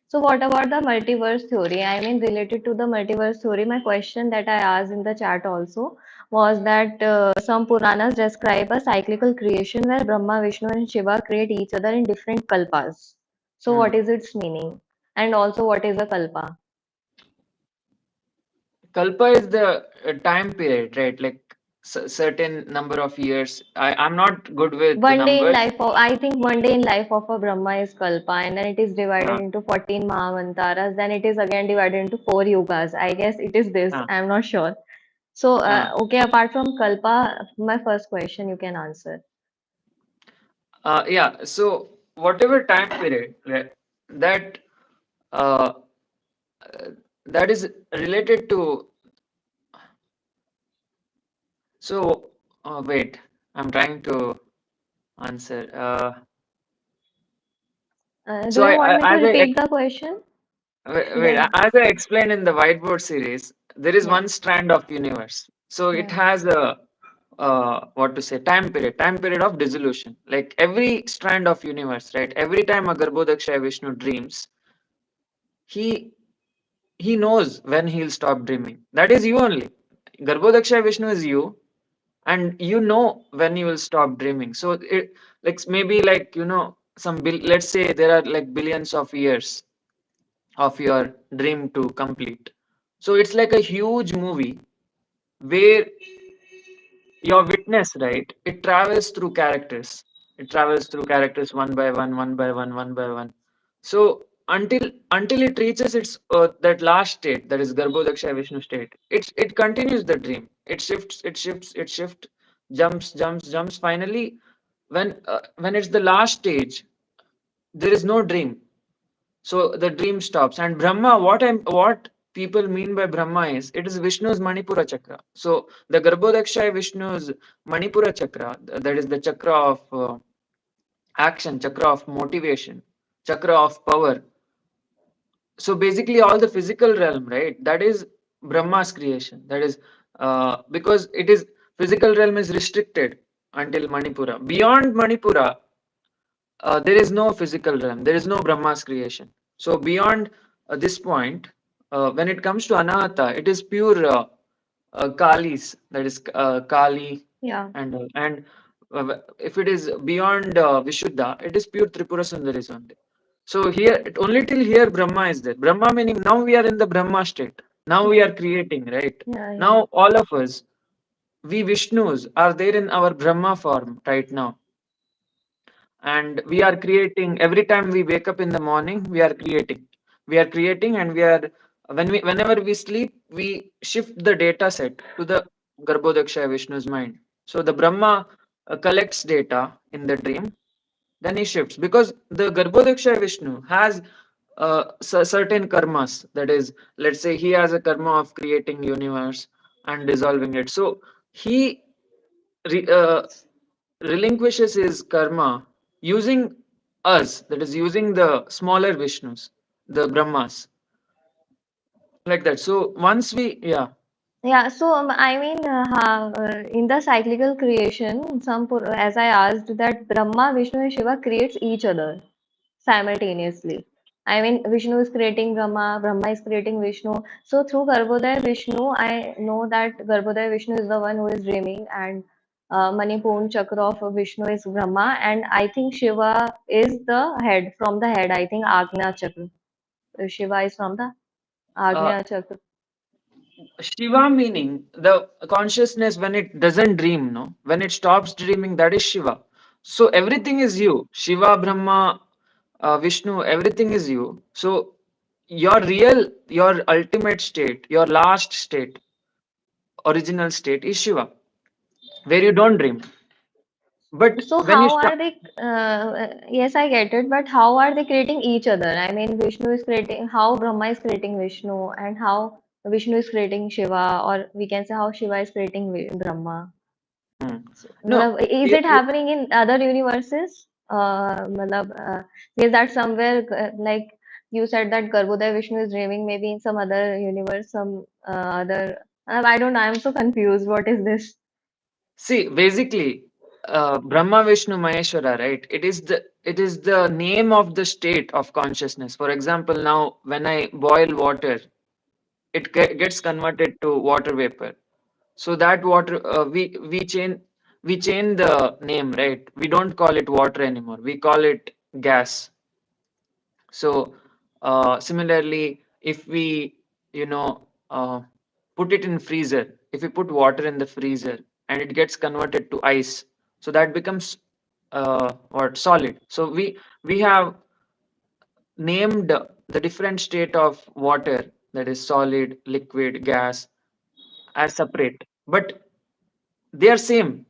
So what about the multiverse theory? I mean, related to the multiverse theory, my question that I asked in the chat also was that some Puranas describe a cyclical creation where Brahma, Vishnu, and Shiva create each other in different kalpas. So what Mm. is its meaning? And also what is a kalpa? Kalpa is the time period, right? Like certain number of years. I'm not good with the One day in numbers. life of, I think one day in life of a Brahma is kalpa, and then it is divided Yeah. into 14 Mahamantaras, then it is again divided into four yugas. I guess it is this, Yeah. I'm not sure. So, Yeah. okay, apart from Kalpa, my first question you can answer. Yeah. So whatever time period, right, that uh, that is related to. So wait, I'm trying to answer. Do So you want me to as repeat the question? Then, as I explained in the whiteboard series, there is yeah, one strand of universe. So it yeah, has a what to say, time period of dissolution. Like every strand of universe, right? Every time a Garbhodaksha Vishnu dreams, he he knows when he'll stop dreaming. That is you only. Garbhodaksha Vishnu is you, and you know when you will stop dreaming. So it, like maybe like let's say there are like billions of years of your dream to complete. So it's like a huge movie where your witness, right? It travels through characters. It travels through characters one by one, one by one, one by one. So until it reaches its that last state, that is Garbhodaksha Vishnu state, it continues the dream. It shifts, jumps. Finally, when it's the last stage, there is no dream. So the dream stops. And Brahma, what people mean by Brahma is it is Vishnu's Manipura chakra. So the Garbhodaksha is Vishnu's Manipura chakra, that is the chakra of action, chakra of motivation, chakra of power. So basically, all the physical realm, right? That is Brahma's creation. That is because it is physical realm is restricted until Manipura. Beyond Manipura, there is no physical realm. There is no Brahma's creation. So beyond this point, when it comes to Anahata, it is pure Kali's. That is Kali, yeah, and if it is beyond Vishuddha, it is pure Tripura Sundaris only. So here, only till here Brahma is there. Brahma meaning now we are in the Brahma state. Now we yeah, are creating, right? yeah, yeah, Now all of us, we Vishnus, are there in our Brahma form right now, and we are creating every time we wake up in the morning. We are creating and we are whenever we sleep, we shift the data set to the Garbhodaksha Vishnu's mind. So the Brahma collects data in the dream, then he shifts because the Garbhodaksha Vishnu has certain karmas. That is, let's say he has a karma of creating universe and dissolving it. So he re, uh, relinquishes his karma using us, that is, using the smaller Vishnus, the Brahmas, like that. So once we, yeah. Yeah, so I mean, in the cyclical creation, as I asked, that Brahma, Vishnu, and Shiva creates each other simultaneously. I mean, Vishnu is creating Brahma, Brahma is creating Vishnu. So through Garbhodaya Vishnu, I know that Garbhodaya Vishnu is the one who is dreaming, and Manipurna Chakra of Vishnu is Brahma, and I think Shiva is the head, from the head. I think Agnya Chakra. Shiva is from the Uh, Agnya Chakra. Shiva meaning the consciousness when it doesn't dream, no? When it stops dreaming, that is Shiva. So everything is you. Shiva, Brahma, Vishnu, everything is you. So your ultimate state, your last state, original state is Shiva, where you don't dream. But So when you how start, are they? Yes, I get it, but how are they creating each other? I mean, Vishnu is creating how Brahma is creating Vishnu, and how Vishnu is creating Shiva, or we can say how Shiva is creating Brahma. hmm. So, No, is it happening in other universes? Is that somewhere like you said that Garbhodaya Vishnu is dreaming? Maybe in some other universe, some other. I don't know. I'm so confused. What is this? see, basically, Brahma, Vishnu, Maheshwara, right? It is the name of the state of consciousness. For example, now when I boil water, it gets converted to water vapor. So that water, we change the name, right? We don't call it water anymore. We call it gas. So similarly, if we, you know, put it in freezer, if we put water in the freezer and it gets converted to ice, so that becomes what solid. So we have named the different state of water, that is solid, liquid, gas, as separate, but they are same.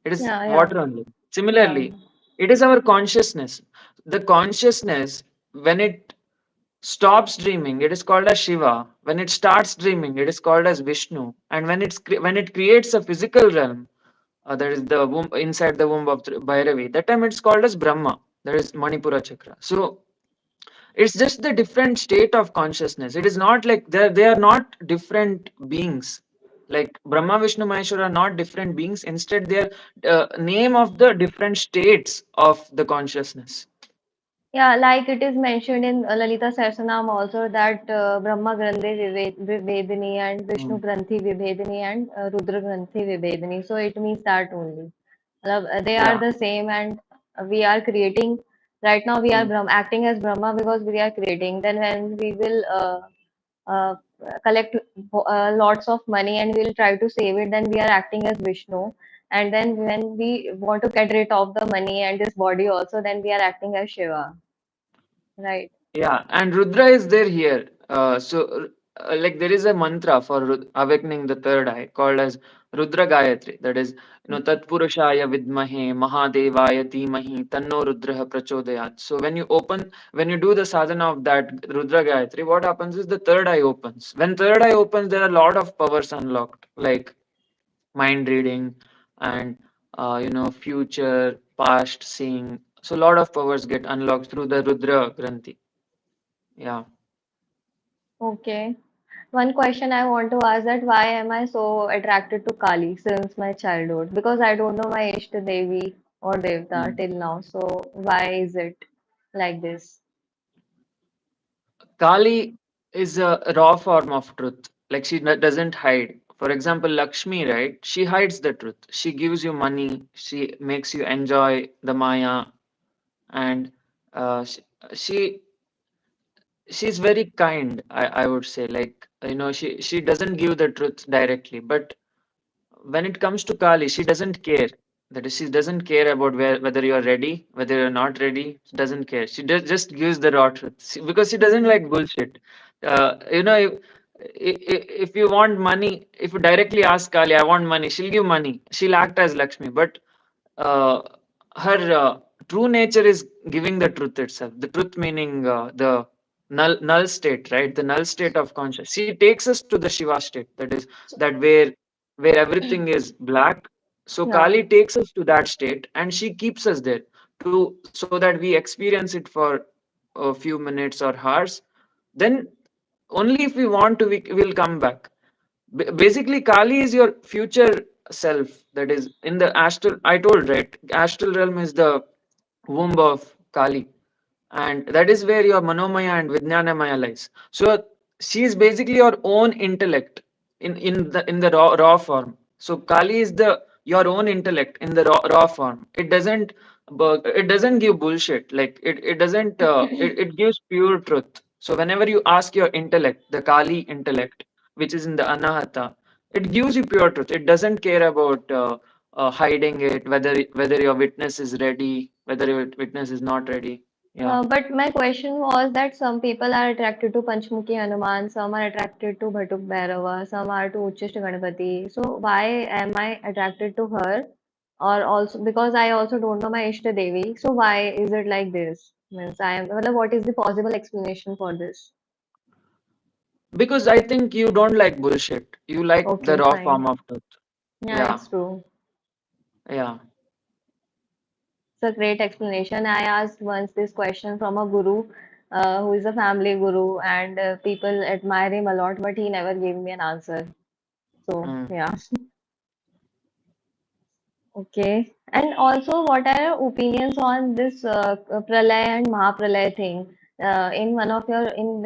It is Yeah, yeah, water only. yeah. Similarly, it is our consciousness. The consciousness, when it stops dreaming, it is called as Shiva. When it starts dreaming, it is called as Vishnu. And when it creates a physical realm, that is the womb, inside the womb of Bhairavi, that time it's called as Brahma. That is Manipura Chakra. So it's just the different state of consciousness. It is not like they are not different beings. Like Brahma, Vishnu, Maheshwara are not different beings. Instead, they are name of the different states of the consciousness. Yeah, like it is mentioned in Lalita Sahasranam also that Brahma Grandhi Vibhedini and Vishnu Mm. Granthi Vibhedini and Rudra Granthi Vibhedini. So it means that only. They are Yeah. the same, and we are creating. Right now we are Mm. acting as Brahma because we are creating. Then when we will uh, collect lots of money and we'll try to save it, then we are acting as Vishnu. And then when we want to get rid of the money and this body also, then we are acting as Shiva. Right. Yeah, and Rudra is there here. Like there is a mantra for awakening the third eye called as Rudra Gayatri. That is, Tat Purushaya Vidmahe Mahadevaya Dhimahi Tanno Rudraha Prachodayat. So when you do the sadhana of that Rudra Gayatri, what happens is the third eye opens. When third eye opens, there are a lot of powers unlocked, like mind reading and future, past seeing. So a lot of powers get unlocked through the Rudra Granthi. Yeah. Okay. One question I want to ask, that why am I so attracted to Kali since my childhood? Because I don't know my Ishta Devi or Devta Mm. till now. So why is it like this? Kali is a raw form of truth. Like she doesn't hide. For example, Lakshmi, right? She hides the truth. She gives you money. She makes you enjoy the Maya, and she she's very kind. I would say, like she doesn't give the truth directly, but when it comes to Kali, she doesn't care. That is, she doesn't care about whether you are ready, whether you're not ready. She doesn't care. She just gives the raw truth because she doesn't like bullshit. If you want money, if you directly ask Kali, I want money, she'll give money. She'll act as Lakshmi, but uh, her true nature is giving the truth itself. The truth meaning the null state, right? The null state of conscious. She takes us to the Shiva state. That is that where everything is black. So Yeah. Kali takes us to that state and she keeps us there to so that we experience it for a few minutes or hours. Then only if we want to, we'll come back. Basically, Kali is your future self. That is in the astral. I told right. Astral realm is the womb of Kali, and that is where your Manomaya and Vijnanamaya lies. So she is basically your own intellect in the raw form. So Kali is the your own intellect in the raw form. It doesn't give bullshit. Like it doesn't it gives pure truth. So whenever you ask your intellect, the Kali intellect, which is in the Anahata, it gives you pure truth. It doesn't care about hiding it, whether your witness is ready, whether your witness is not ready. Yeah. But my question was that some people are attracted to Panchmukhi Hanuman, some are attracted to Bhatuk Bhairava, some are to Uchishta Ganapati. So why am I attracted to her? Or also because I also don't know my Ishta Devi. So why is it like this? Means I am. Well, what is the possible explanation for this? Because I think you don't like bullshit. You like the Okay, raw fine. form of truth. Yeah, Yeah. it's true. Yeah. It's a great explanation. I asked once this question from a guru, who is a family guru, and people admire him a lot, but he never gave me an answer. So, Mm. yeah. Okay. And also, what are your opinions on this Pralay and Mahapralay thing? In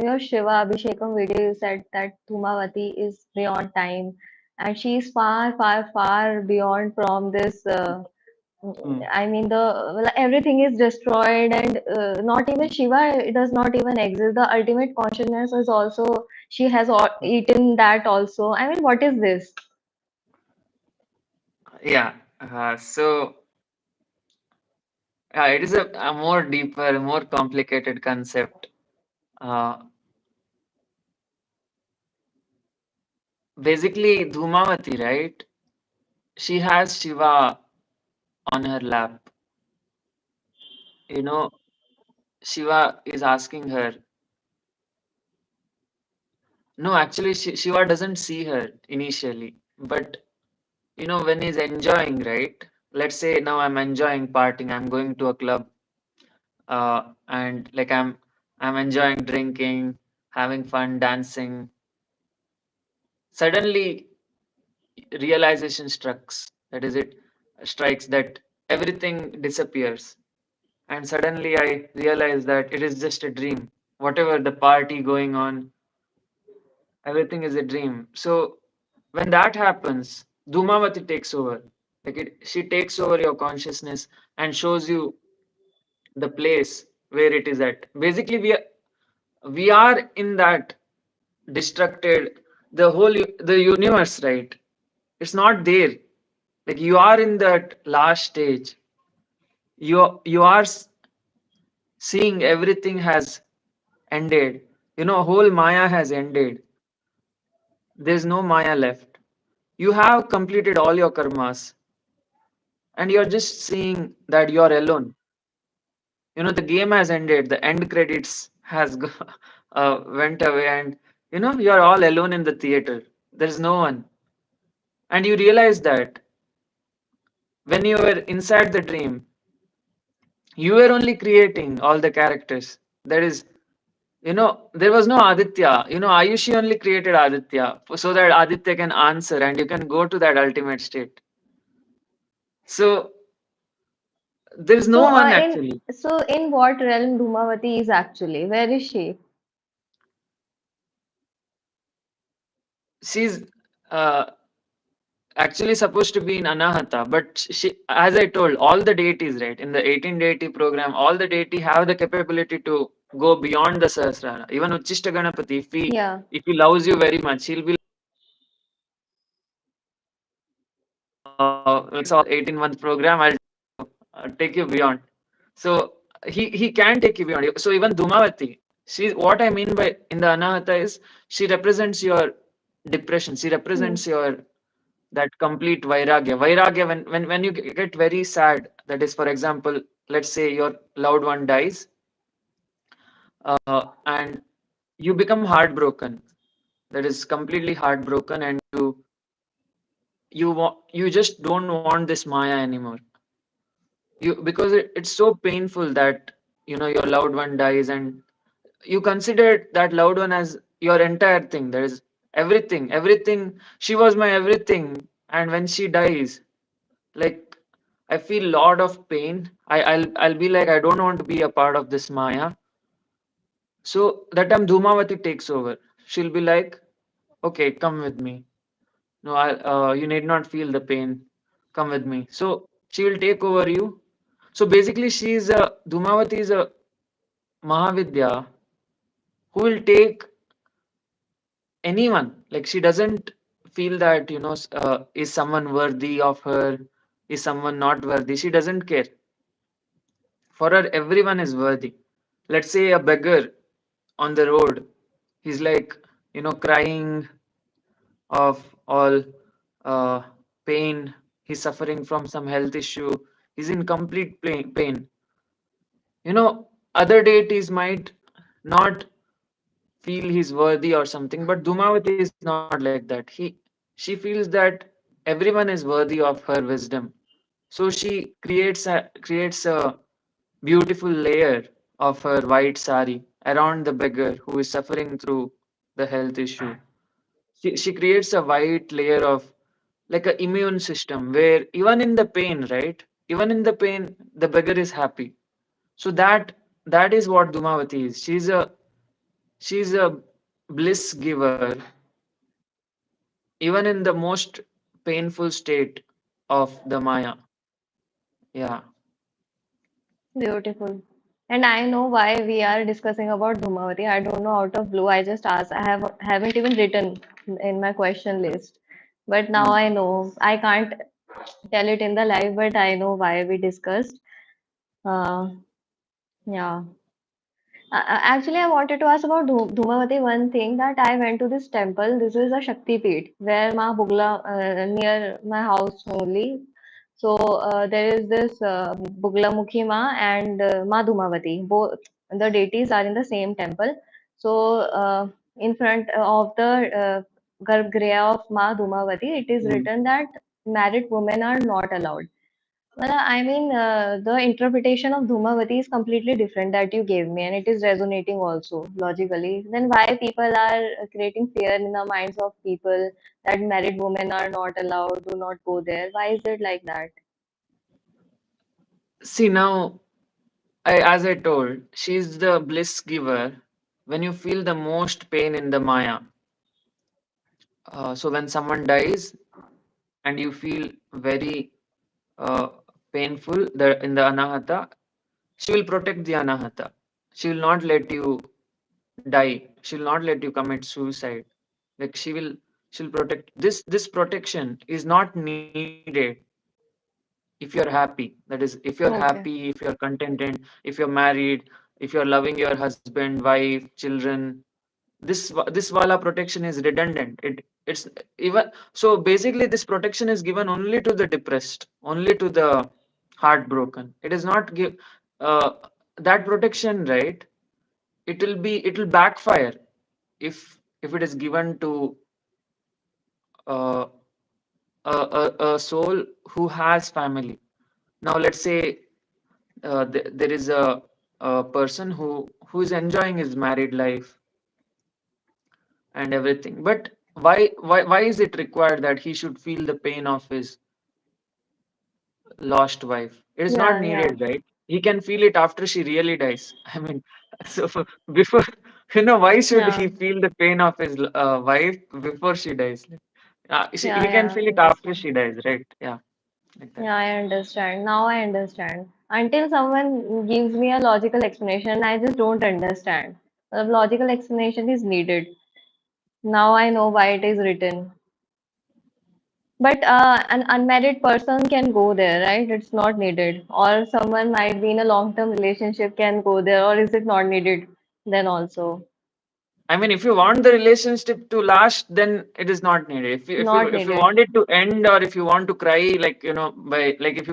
your Shiva Abhishekam video, you said that Dhumavati is beyond time, and she is far, far, far beyond from this. Mm. I mean, well, everything is destroyed, and not even Shiva does not even exist. The ultimate consciousness is also she has eaten that also. I mean, what is this? Yeah. So it is a more deeper, more complicated concept. Uh, Basically, Dhumavati, right? She has Shiva on her lap. You know, Shiva is asking her. No, actually, Shiva doesn't see her initially, but when he's enjoying, right? Let's say now I'm enjoying partying, I'm going to a club, and like I'm enjoying drinking, having fun, dancing. Suddenly, realization strikes. That is, it strikes that everything disappears, and suddenly I realize that it is just a dream. Whatever the party going on, everything is a dream. So when that happens, Dhumavati takes over. She takes over your consciousness and shows you the place where it is at. Basically, we are in that distracted, the universe, right? It's not there. Like you are in that last stage. You are seeing everything has ended. Whole Maya has ended. There's no Maya left. You have completed all your karmas, and you're just seeing that you're alone. The game has ended. The end credits has went away, and you're all alone in the theater. There's no one, and you realize that when you were inside the dream, you were only creating all the characters. That is, there was no Aditya. Ayushi only created Aditya so that Aditya can answer and you can go to that ultimate state. So there is So, no one actually. in what realm Dhumavati is actually? Where is she? She's uh, actually supposed to be in Anahata, but as I told, all the deities, right, in the 18 deity program, all the deity have the capability to go beyond the Sahasrara. Even Uchishta Ganapati, Yeah. if he loves you very much, he'll be like, all 18-month program, I'll take you beyond. So he can take you beyond. So even Dhumavati, what I mean by in the Anahata is she represents your depression. She Hmm. represents your that complete vairagya. When you get very sad, that is, for example, let's say your loved one dies, and you become heartbroken. That is completely heartbroken, and you just don't want this Maya anymore. Because it's so painful that your loved one dies, and you consider that loved one as your entire thing. There is everything. She was my everything, and when she dies, like I feel lot of pain. I'll be like, I don't want to be a part of this Maya. So that time Dhumavati takes over. She'll be like, okay, come with me. No, you need not feel the pain. Come with me. So she will take over you. So basically, Dhumavati is a Mahavidya who will take anyone. Like she doesn't feel that is someone worthy of her, is someone not worthy. She doesn't care. For her, everyone is worthy. Let's say a beggar on the road. He's like crying of all uh, pain. He's suffering from some health issue. He's in complete pain. Other deities might not feel he's worthy or something, but Dhumavati is not like that. She feels that everyone is worthy of her wisdom. So she creates a beautiful layer of her white sari around the beggar who is suffering through the health issue. She creates a white layer of like an immune system where even in the pain, right? Even in the pain, the beggar is happy. So that is what Dhumavati is. She's a bliss giver, even in the most painful state of the Maya. Yeah. Beautiful. And I know why we are discussing about Dhumavati. I don't know out of blue. I just asked. I haven't even written in my question list. But now Mm. I know. I can't tell it in the live, but I know why we discussed. Uh, yeah. Actually, I wanted to ask about Dhumavati. One thing that I went to this temple. This is a Shakti Peeth where Ma Bugla near my house only. So there is this Buglamukhi Ma and Ma Dhumavati. Both the deities are in the same temple. So in front of the Garbhagriha of Ma Dhumavati, it is Mm. written that married women are not allowed. Well, I mean, the interpretation of Dhumavati is completely different that you gave me, and it is resonating also logically. Then why people are creating fear in the minds of people that married women are not allowed, do not go there? Why is it like that? See now, as I told, she's the bliss giver when you feel the most pain in the Maya. So when someone dies and you feel very uh, painful in the Anahata, she will protect the Anahata. She will not let you die. She will not let you commit suicide. Like she'll protect. This protection is not needed if you're happy. That is, if you're happy, Okay, if you're contented, if you're married, if you're loving your husband, wife, children. This wala protection is redundant. It's even so basically this protection is given only to the depressed, only to the heartbroken. It is not give uh, that protection, right? It will backfire if it is given to uh, a soul who has family. Now let's say there is a person who is enjoying his married life and everything, but why is it required that he should feel the pain of his lost wife? It is not yeah, yeah, needed, right? He can feel it after she really dies. I mean, so before, why should yeah, he feel the pain of his wife before she dies? yeah, He can yeah. feel it after Understand. she dies, right? Yeah, like that. Yeah, I understand. Now I understand. Until someone gives me a logical explanation, I just don't understand. A logical explanation is needed. Now I know why it is written. But an unmarried person can go there, right? It's not needed. Or someone might be in a long-term relationship can go there, or is it not needed then also? I mean, if you want the relationship to last, then it is not needed. Not If you needed. want it to end, or if you want to cry, like by like if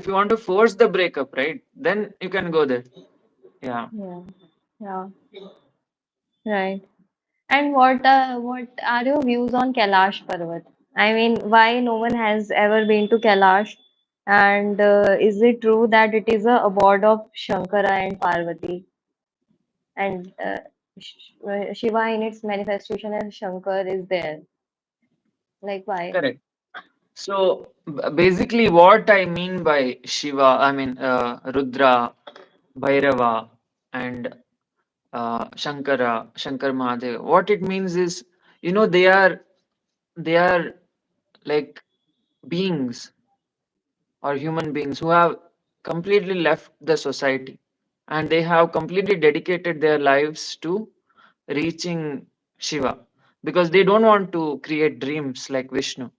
you want to force the breakup, right? Then you can go there. Yeah. Yeah, yeah, right. And what are your views on Kailash Parvat? I mean, why no one has ever been to Kailash? And is it true that it is a abode of Shankara and Parvati? And Shiva in its manifestation and Shankar is there. Like why? Correct. So basically, what I mean by Shiva, I mean Rudra, Bhairava, and Shankar Mahadev. What it means is, they are like beings or human beings who have completely left the society, and they have completely dedicated their lives to reaching Shiva, because they don't want to create dreams like Vishnu.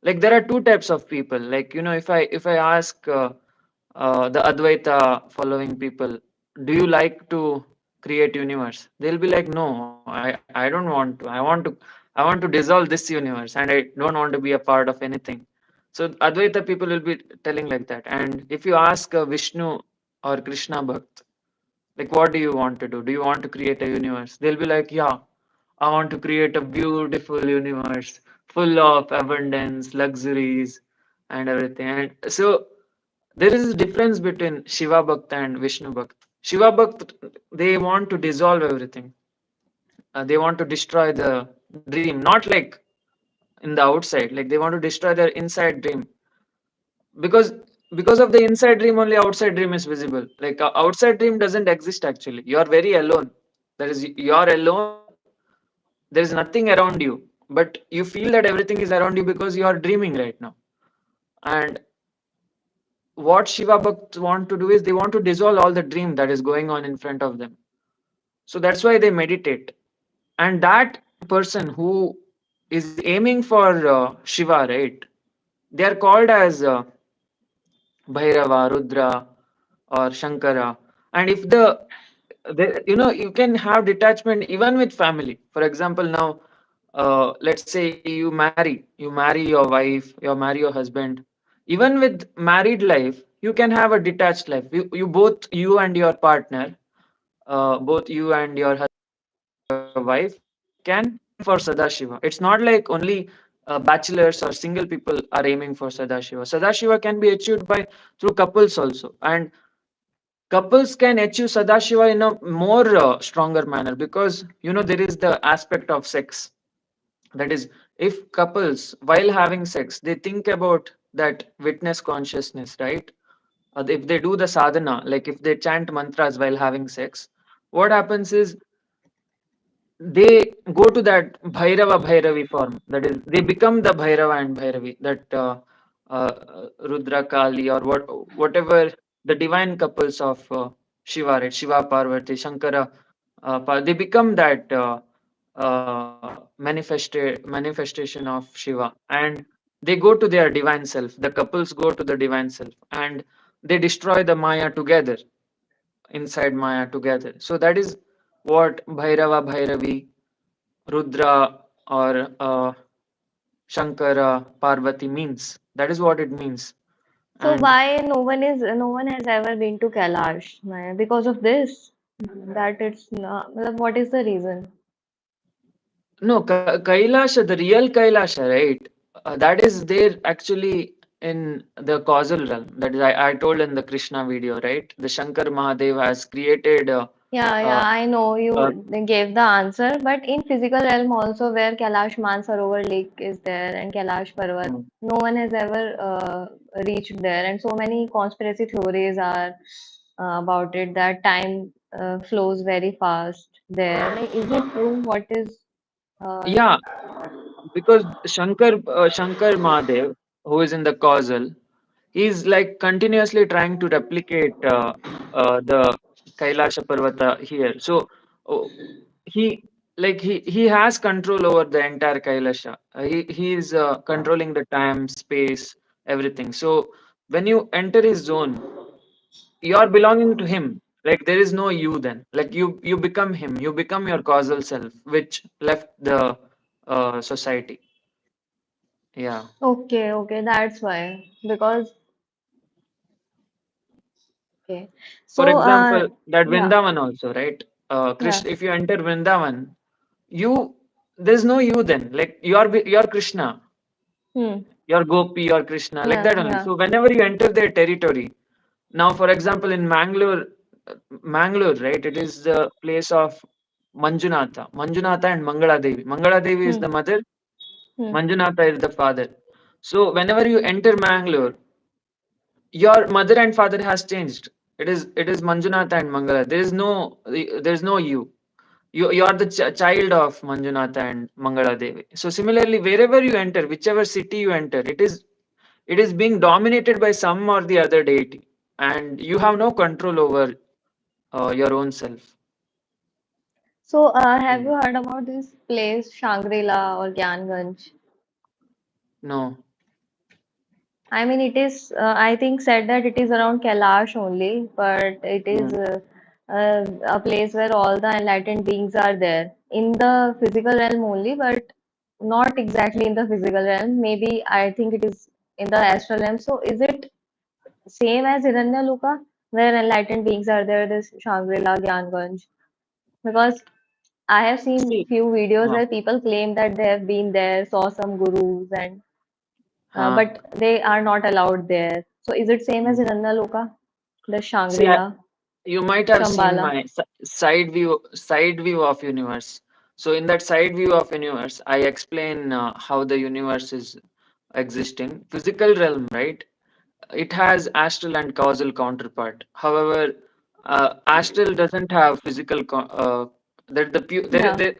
Like there are two types of people. Like, if I ask the Advaita following people, do you like to create universe? They'll be like, no, I don't want to. I want to dissolve this universe, and I don't want to be a part of anything. So Advaita people will be telling like that. And if you ask Vishnu or Krishna Bhakt, like, what do you want to do? Do you want to create a universe? They'll be like, yeah, I want to create a beautiful universe full of abundance, luxuries, and everything. And so there is a difference between Shiva Bhakt and Vishnu Bhakt. Shiva Bhakt, they want to dissolve everything. They want to destroy the dream, not like in the outside. Like they want to destroy their inside dream, because of the inside dream only outside dream is visible. Like outside dream doesn't exist actually. You are very alone. That is, you are alone. There is nothing around you, but you feel that everything is around you because you are dreaming right now. And what Shiva Bhakts want to do is they want to dissolve all the dream that is going on in front of them. So that's why they meditate. And that person who is aiming for Shiva, right? They are called as Bhairava, Rudra, or Shankara. And if you can have detachment even with family. For example, now, let's say you marry your wife, you marry your husband. Even with married life, you can have a detached life. You and your partner, both you and your husband or your wife, can aim for Sadashiva. It's not like only bachelors or single people are aiming for Sadashiva. Sadashiva can be achieved by through couples also, and couples can achieve Sadashiva in a more stronger manner, because there is the aspect of sex. That is, if couples while having sex they think about that witness consciousness, right? If they do the sadhana, like if they chant mantras while having sex, what happens is they go to that Bhairava Bhairavi form. That is, they become the Bhairava and Bhairavi, that Rudra Kali, or whatever the divine couples of Shiva, right? Shiva Parvati, Shankara, they become that manifestation of Shiva, and they go to their divine self. The couples go to the divine self, and they destroy the Maya together, inside Maya together. So that is what Bhairava Bhairavi, Rudra, or Shankara, Parvati means. That is what it means. So And why no one has ever been to Kailash? Because of this? That it's not, मतलब what is the reason? no, Kailasha, the real Kailasha, right? That is there actually in the causal realm. That is, I told in the Krishna video, right? The Shankar Mahadev has created. Yeah, Uh, yeah, I know uh, you gave the answer, but in physical realm also where Kailash Mansarovar Lake is there and Kailash Parvat, mm, no one has ever reached there, and so many conspiracy theories are about it that time flows very fast there. Like, is it true? What is uh, yeah, because Shankar Mahadev, who is in the causal, he's like continuously trying to replicate the Kailasha Parvata here. So oh, he he has control over the entire Kailasha. He is controlling the time, space, everything. So when you enter his zone, you are belonging to him. Like there is no you then. Like you become him. You become your causal self, which left the society. Yeah. okay, okay, that's why. Because okay, For so example, that yeah, Vrindavan also, right? yeah, Krishna, if you enter Vrindavan, you there's no you then. Like you're Krishna, hmm, you're Gopi, you're Krishna, like yeah, that only. yeah, So whenever you enter their territory, now for example in Mangalore, right? It is the place of Manjunatha and Mangala Devi. Mangala Devi is Hmm. the mother, Hmm. Manjunatha is the father. So whenever you enter Mangalore, your mother and father has changed. It is Manjunatha and Mangala. There is no you. You are the child of Manjunatha and Mangala Devi. So similarly, wherever you enter, whichever city you enter, it is being dominated by some or the other deity, and you have no control over your own self. So, have Yeah. you heard about this place, Shangri-La or Gyanganj? No. I mean, it is, I think, said that it is around Kailash only, but it is Yeah. a place where all the enlightened beings are there in the physical realm only, but not exactly in the physical realm. Maybe I think it is in the astral realm. So, is it same as Hiranyaluka, where enlightened beings are there, this Shangri-La, Gyanganj? Because I have seen See. few videos Uh, where people claim that they have been there, saw some gurus, and uh, but they are not allowed there. So is it same as mm. Hiranyaloka, the See, Shangri-La, you might have seen Shambhala? my side view of universe. So in that side view of universe, I explain how the universe is existing. Physical realm, right? It has astral and causal counterpart. However, astral doesn't have physical. That the pu- Yeah. there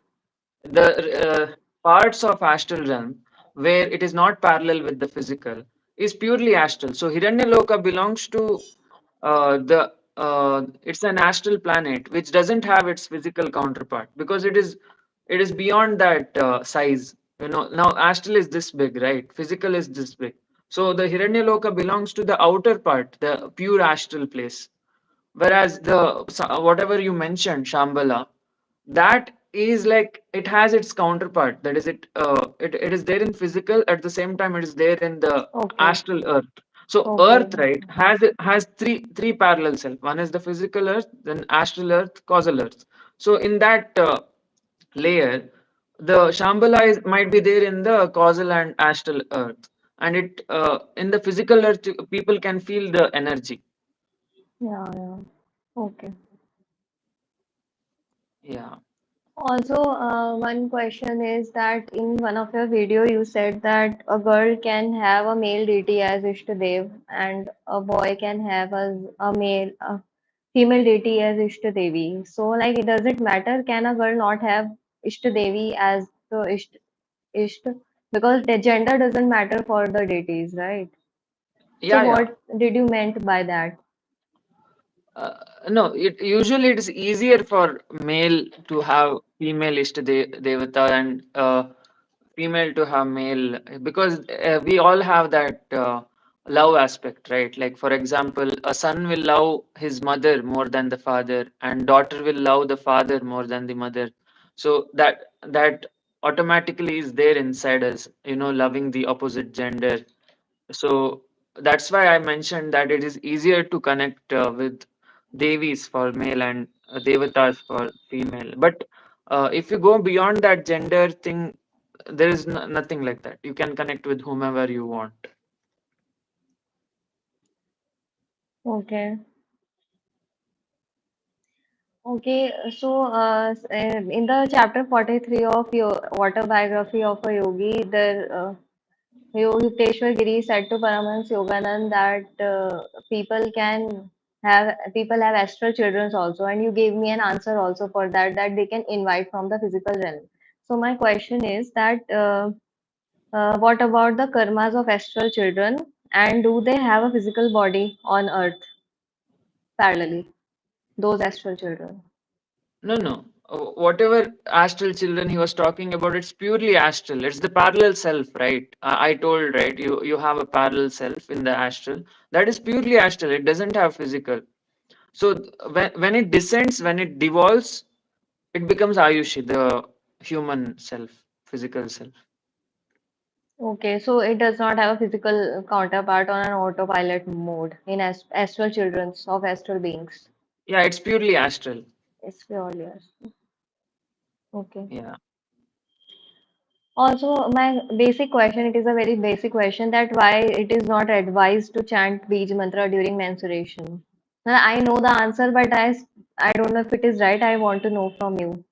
the parts of astral realm where it is not parallel with the physical is purely astral. So Hiranyaloka belongs to the it's an astral planet which doesn't have its physical counterpart because it is beyond that size. Now astral is this big, right? Physical is this big. So the Hiranyaloka belongs to the outer part, the pure astral place. Whereas whatever you mentioned, Shambhala, that is like it has its counterpart. That is it is there in physical, at the same time it is there in the Okay. astral earth. So Okay. earth, right, has three parallel self. One is the physical earth, then astral earth, causal earth. So in that layer, the Shambhala might be there in the causal and astral earth, and it in the physical earth people can feel the energy. Yeah, yeah. Okay. Yeah. Also, one question is that in one of your video you said that a girl can have a male deity as Ishtadev and a boy can have a female deity as Ishtadevi. So, like, does it matter? Can a girl not have Ishtadevi as the Ishta? Because the gender doesn't matter for the deities, right? So, Yeah, yeah. what did you meant by that? Uh, no, it is easier for male to have female devata and female to have male because we all have that love aspect, right? Like for example, a son will love his mother more than the father, and daughter will love the father more than the mother. So that automatically is there inside us, loving the opposite gender. So that's why I mentioned that it is easier to connect with Devis for male and Devatas for female. But if you go beyond that gender thing, there is nothing like that. You can connect with whomever you want. Okay. Okay, so in the chapter 43 of your autobiography of a yogi, Yukteswar Giri said to Paramahansa Yoganand that people have astral children also, and you gave me an answer also for that they can invite from the physical realm. So my question is that what about the karmas of astral children, and do they have a physical body on earth parallelly? Those astral children. No, no. Whatever astral children he was talking about, it's purely astral. It's the parallel self, right? I told, right? You have a parallel self in the astral. That is purely astral. It doesn't have physical. So when it descends, when it devolves, it becomes Ayushi, the human self, physical self. Okay, so it does not have a physical counterpart on an autopilot mode in astral childrens of astral beings. Yeah, it's purely astral. It's purely astral. Okay. Yeah. Also, my basic question, it is a very basic question that why it is not advised to chant Bij mantra during menstruation. Now, I know the answer, but I don't know if it is right. I want to know from you.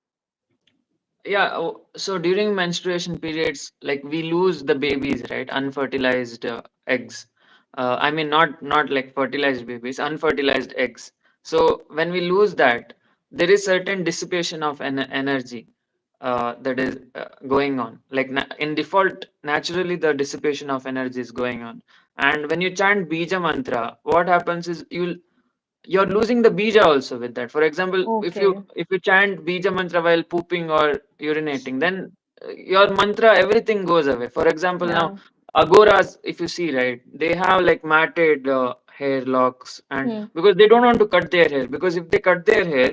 Yeah, so during menstruation periods, like we lose the babies, right? Unfertilized eggs. I mean, not like fertilized babies, unfertilized eggs. So when we lose that, there is certain dissipation of energy that is going on. Like in default, naturally the dissipation of energy is going on. And when you chant Bija mantra, what happens is you're losing the bija also with that. For example, if you Okay. if you chant bija mantra while pooping or urinating, then your mantra everything goes away. For example, now Yeah. agoras, if you see, right, they have like matted hair locks, and Hmm. because they don't want to cut their hair, because if they cut their hair,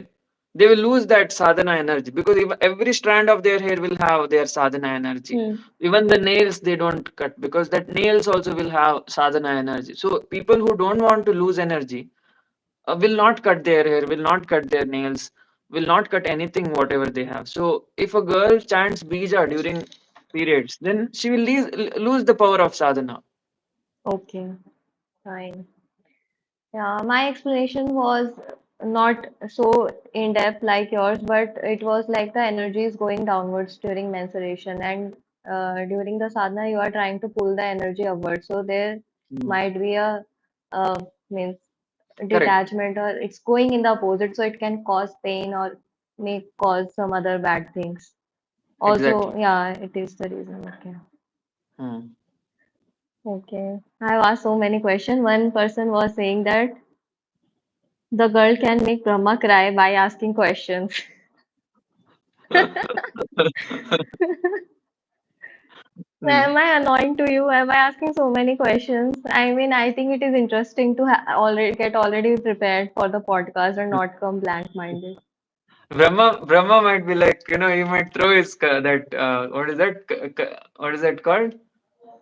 they will lose that sadhana energy, because if every strand of their hair will have their sadhana energy. Hmm. Even the nails they don't cut, because that nails also will have sadhana energy. So people who don't want to lose energy will not cut their hair, will not cut their nails, will not cut anything, whatever they have. So if a girl chants bija during periods, then she will lose the power of sadhana. Okay. Fine. Yeah, my explanation was not so in depth like yours, but it was like the energy is going downwards during menstruation, and during the sadhana, you are trying to pull the energy upwards. So there Mm. might be a means Correct, detachment, or it's going in the opposite, so it can cause pain or may cause some other bad things. Also, exactly. yeah, it is the reason. Okay. Hmm. Okay. I've asked so many questions. One person was saying that the girl can make Brahma cry by asking questions. Hmm. Am I annoying to you? Am I asking so many questions? I mean, I think it is interesting to already get already prepared for the podcast and not come blank-minded. Brahma might be like, he might throw his that what is that what is that called?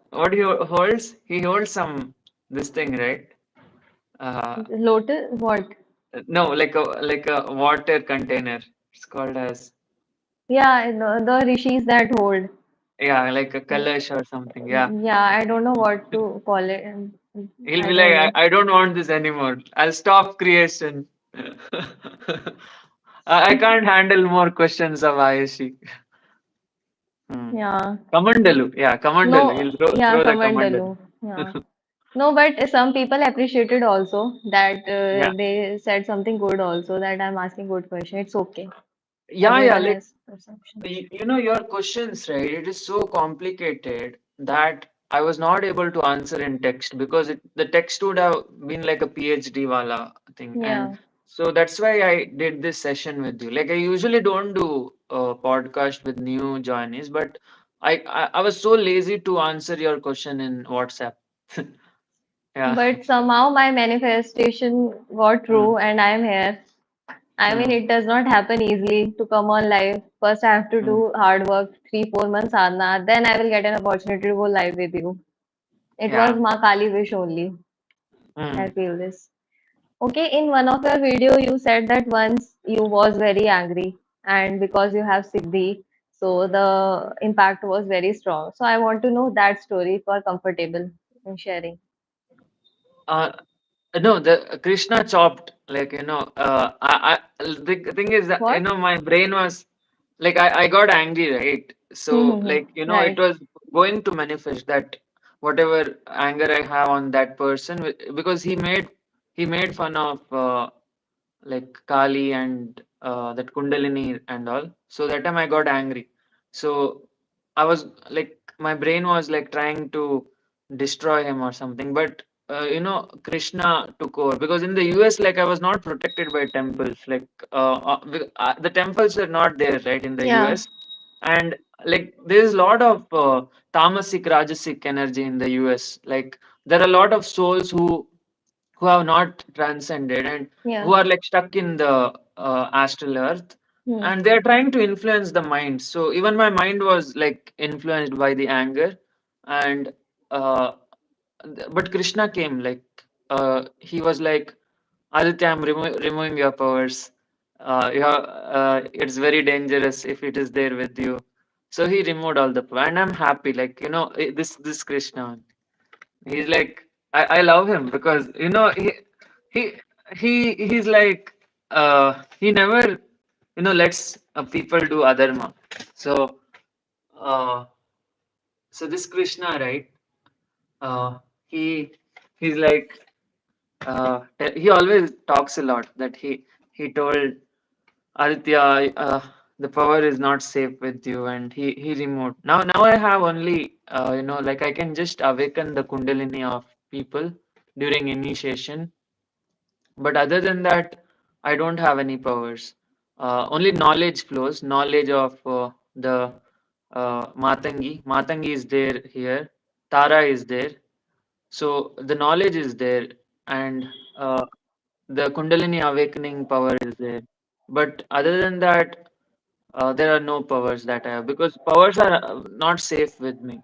What he holds? He holds some this thing, right? Uh, Lotus, what? no, like a water container. It's called as, Yeah, the rishis that hold. yeah, like a kalash or something. Yeah. Yeah, I don't know what to call it. He'll I be like, don't I, know. I don't want this anymore. I'll stop creation. I can't handle more questions of Ayushi. Hmm. Yeah. Kamandalu. Yeah, Kamandalu. No, He'll throw, yeah, throw the Kamandalu. Kamandalu. Yeah. No, but some people appreciated also that Yeah. they said something good also, that I'm asking good question. It's okay. Yeah, yeah. Everyone Like, has perceptions. your questions, right? It is so complicated that I was not able to answer in text, because the text would have been like a PhD wala thing. And Yeah. so that's why I did this session with you. Like, I usually don't do a podcast with new joinees, but I was so lazy to answer your question in WhatsApp. Yeah. But somehow my manifestation got Mm, true and I'm here. I mean, mm, it does not happen easily to come on live. First, I have to mm. do hard work, 3, 4 months sadhana. Then I will get an opportunity to go live with you. It was Yeah. Ma Kali wish only. I Mm. feel this. Okay, in one of your video, you said that once you was very angry, and because you have Siddhi, so the impact was very strong. So I want to know that story if you are comfortable in sharing. Uh, no, the Krishna chopped, like, the thing is that, What? my brain was like, I got angry, right? So, like, it Right. was going to manifest that whatever anger I have on that person, because he made fun of like Kali and that Kundalini and all. So that time I got angry. So I was like, my brain was like trying to destroy him or something. But Krishna took over, because in the US, like, I was not protected by temples. Like, the temples are not there, right, in the Yeah. US. And like, there's a lot of tamasic, rajasic energy in the US. Like, there are a lot of souls who have not transcended, and Yeah. who are like stuck in the astral earth, Hmm. and they are trying to influence the mind. So even my mind was like influenced by the anger. And uh, but Krishna came, like, he was like, Aditya, I'm removing your powers. It's very dangerous if it is there with you. So he removed all the power, and I'm happy, like, this Krishna. He's like, I love him, because he he's like, he never lets people do adharma. So, uh, so this Krishna, right? Uh, he he's like he always talks a lot that he told Aditya, the power is not safe with you, and he removed. Now I have only like I can just awaken the Kundalini of people during initiation, but other than that, I don't have any powers. Only knowledge flows, knowledge of the Matangi. Matangi is there here. Tara is there. So the knowledge is there, and the Kundalini awakening power is there. But other than that, there are no powers that I have because powers are not safe with me.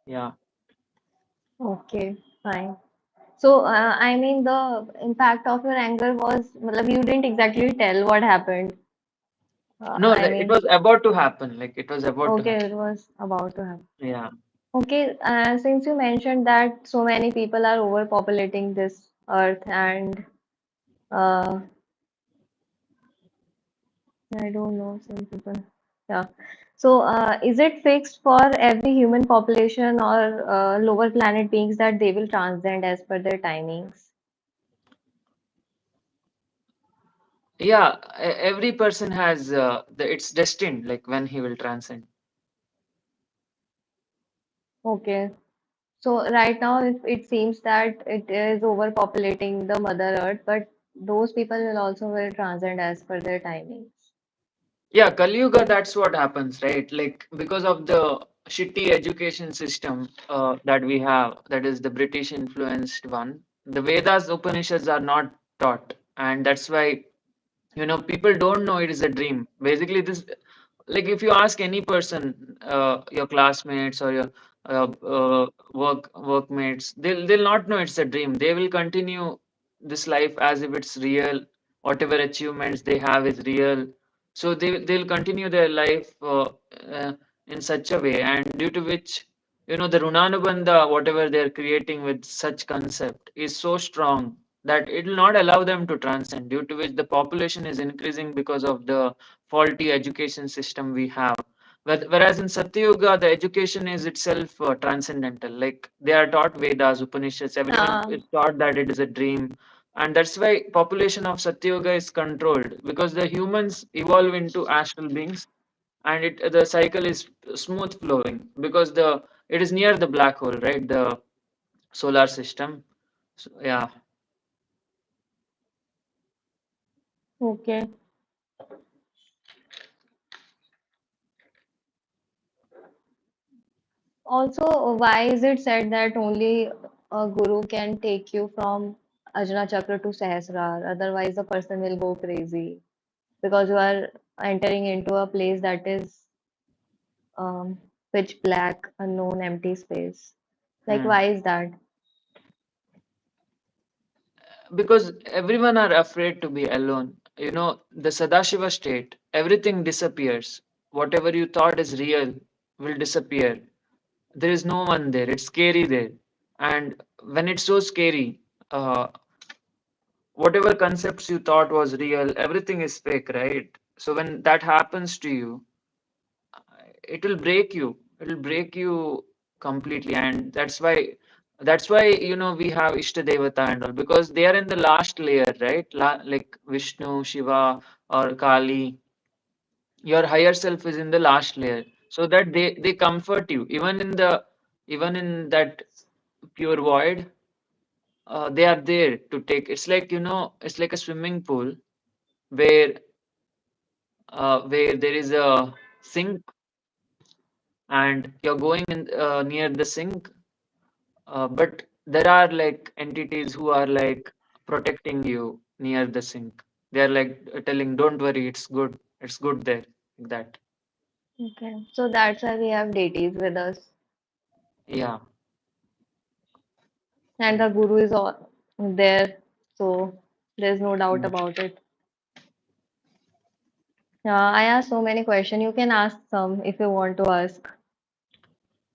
Yeah. Okay, fine. So, I mean, the impact of your anger was, मतलब you didn't exactly tell what happened. No, I it mean, was about to happen. Like it was about to okay, happen. it was about to happen. Yeah. Okay, since you mentioned that so many people are overpopulating this earth and uh, I don't know, some people. Yeah. So, is it fixed for every human population or lower planet beings that they will transcend as per their timings? Yeah. Every person has it's destined. Like when he will transcend. Okay. So right now, if it seems that it is overpopulating the Mother Earth, but those people will transcend as per their timings. Yeah, Kali Yuga, that's what happens, right? Like because of the shitty education system that we have, that is the British influenced one. The Vedas, Upanishads are not taught, and that's why people don't know it is a dream. Basically, this like if you ask any person, your classmates or your workmates, they'll not know it's a dream. They will continue this life as if it's real. Whatever achievements they have is real, so they'll continue their life uh, in such a way, and due to which the runanubandha, whatever they're creating with such concept, is so strong that it will not allow them to transcend, due to which the population is increasing because of the faulty education system we have. Whereas in Satyuga, the education is itself transcendental. Like they are taught Vedas, Upanishads, everyone Uh, is taught that it is a dream. And that's why population of Satyuga is controlled, because the humans evolve into astral beings, and the cycle is smooth flowing because the it is near the black hole, right? The solar system. So, yeah. okay. Also, why is it said that only a guru can take you from Ajna Chakra to Sahasrar? Otherwise, the person will go crazy because you are entering into a place that is pitch black, unknown, empty space. Like, Hmm. why is that? Because everyone are afraid to be alone. The Sadashiva state, everything disappears. Whatever you thought is real will disappear. There is no one there. It's scary there. And when it's so scary, uh, whatever concepts you thought was real, everything is fake, right? So when that happens to you, it will break you. It will break you completely, and that's why we have Ishtadevata and all, because they are in the last layer, right? Like Vishnu, Shiva, or Kali. Your higher self is in the last layer, so that they comfort you even in that pure void. They are there to take. It's like it's like a swimming pool where where there is a sink, and you're going in near the sink, but there are like entities who are like protecting you near the sink. They are like telling, "Don't worry, it's good there," like that. Okay, so that's why we have deities with us, Yeah. and the guru is all there, so there's no doubt about it. I asked so many questions. You can ask some if you want to ask.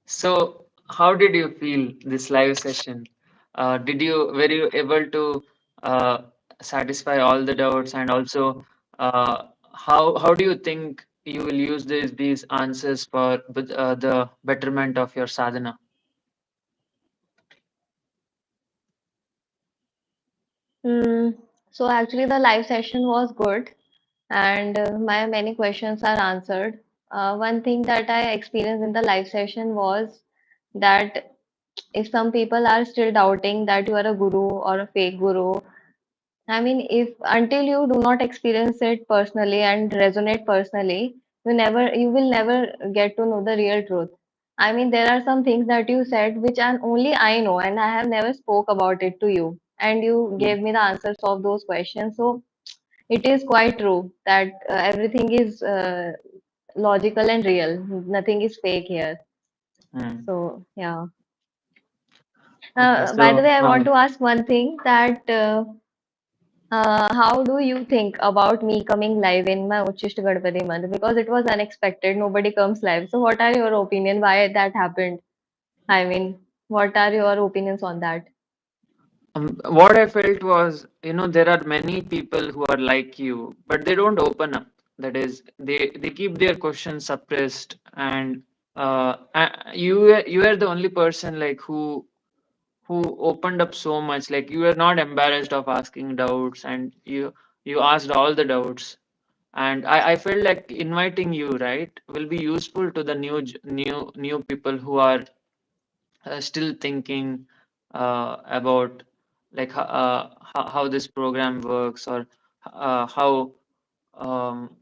So, how did you feel this live session? Were you able to uh, satisfy all the doubts, and also how do you think? you will use these answers for the betterment of your sadhana? Hmm. So actually, the live session was good, and my many questions are answered. One thing that I experienced in the live session was that if some people are still doubting that you are a guru or a fake guru, I mean, if until you do not experience it personally and resonate personally, you will never get to know the real truth. I mean, there are some things that you said which only I know, and I have never spoke about it to you, and you Mm, gave me the answers of those questions. So it is quite true that everything is logical and real. Nothing is fake here. mm. So yeah. Okay, By the so way, I want to ask one thing that. How do you think about me coming live in my Uchishta Ganpati month? Because it was unexpected. Nobody comes live. So, what are your opinion? Why that happened? I mean, what are your opinions on that? what I felt was, there are many people who are like you, but they don't open up. That is, they keep their questions suppressed, and you are the only person like who opened up so much. Like you were not embarrassed of asking doubts, and you asked all the doubts. And I felt like inviting you, right, will be useful to the new people who are still thinking about like how this program works, or how um,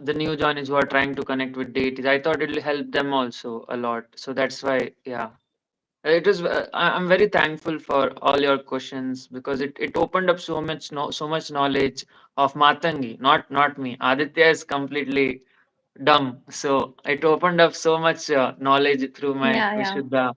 the new joiners who are trying to connect with deities. I thought it will help them also a lot. So that's why, yeah. It is. I'm very thankful for all your questions because it opened up so much knowledge of Matangi, not me. Aditya is completely dumb, so it opened up so much knowledge through my Yeah, yeah. Vishuddha.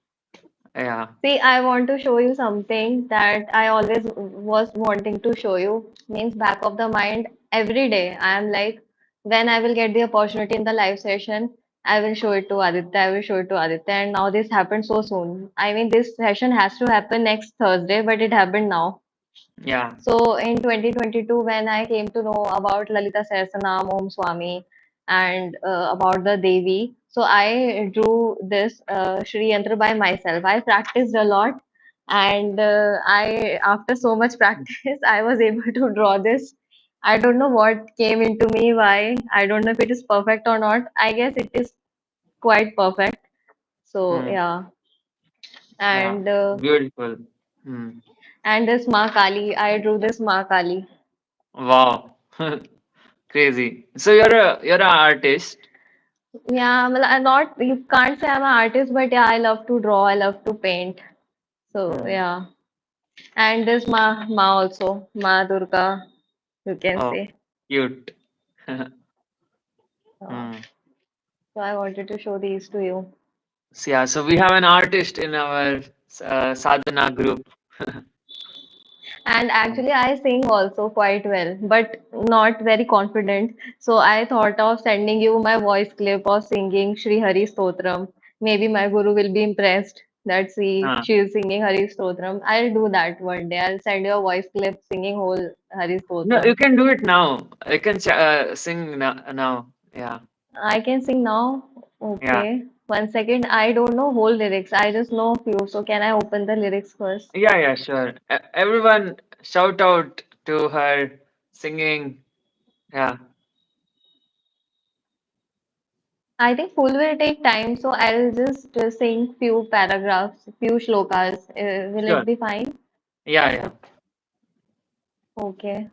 Yeah, See, I want to show you something that I always was wanting to show you. Means back of the mind, every day I am like, when I will get the opportunity in the live session, I will show it to Aditya, I will show it to Aditya. And now this happened so soon. I mean, this session has to happen next Thursday, but it happened now. yeah. So in 2022, when I came to know about Lalita Sahasranam, Om Swami, and about the Devi, so I drew this Shri Yantra by myself. I practiced a lot, and after so much practice, I was able to draw this. I don't know what came into me, why. I don't know if it is perfect or not. I guess it is quite perfect. So Hmm. yeah, Yeah, and beautiful. Hmm. this Ma Kali, I drew this Ma Kali. Wow, crazy. So you're an artist. Yeah, well, I'm not, you can't say I'm an artist, but yeah, I love to draw, I love to paint. So, Hmm. yeah. And this Ma also, Ma Durga, you can Oh, say. cute. Uh, Hmm. so, I wanted to show these to you. So yeah, so we have an artist in our sadhana group. And Hmm. actually, I sing also quite well, but not very confident. So, I thought of sending you my voice clip of singing Sri Hari Stotram. Maybe my guru will be impressed that Ah. she is singing Hari Stotram. I'll do that one day. I'll send you a voice clip singing whole Hari No, you Stotram. can do it now. I can sing now. Yeah, I can sing now. yeah, Okay. 1 second. I don't know whole lyrics. I just know few. So can I open the lyrics first? yeah, sure. Everyone, shout out to her singing. Yeah, I think full will take time. So I'll just sing few paragraphs, few shlokas. Will sure. it be fine? Yeah. Okay.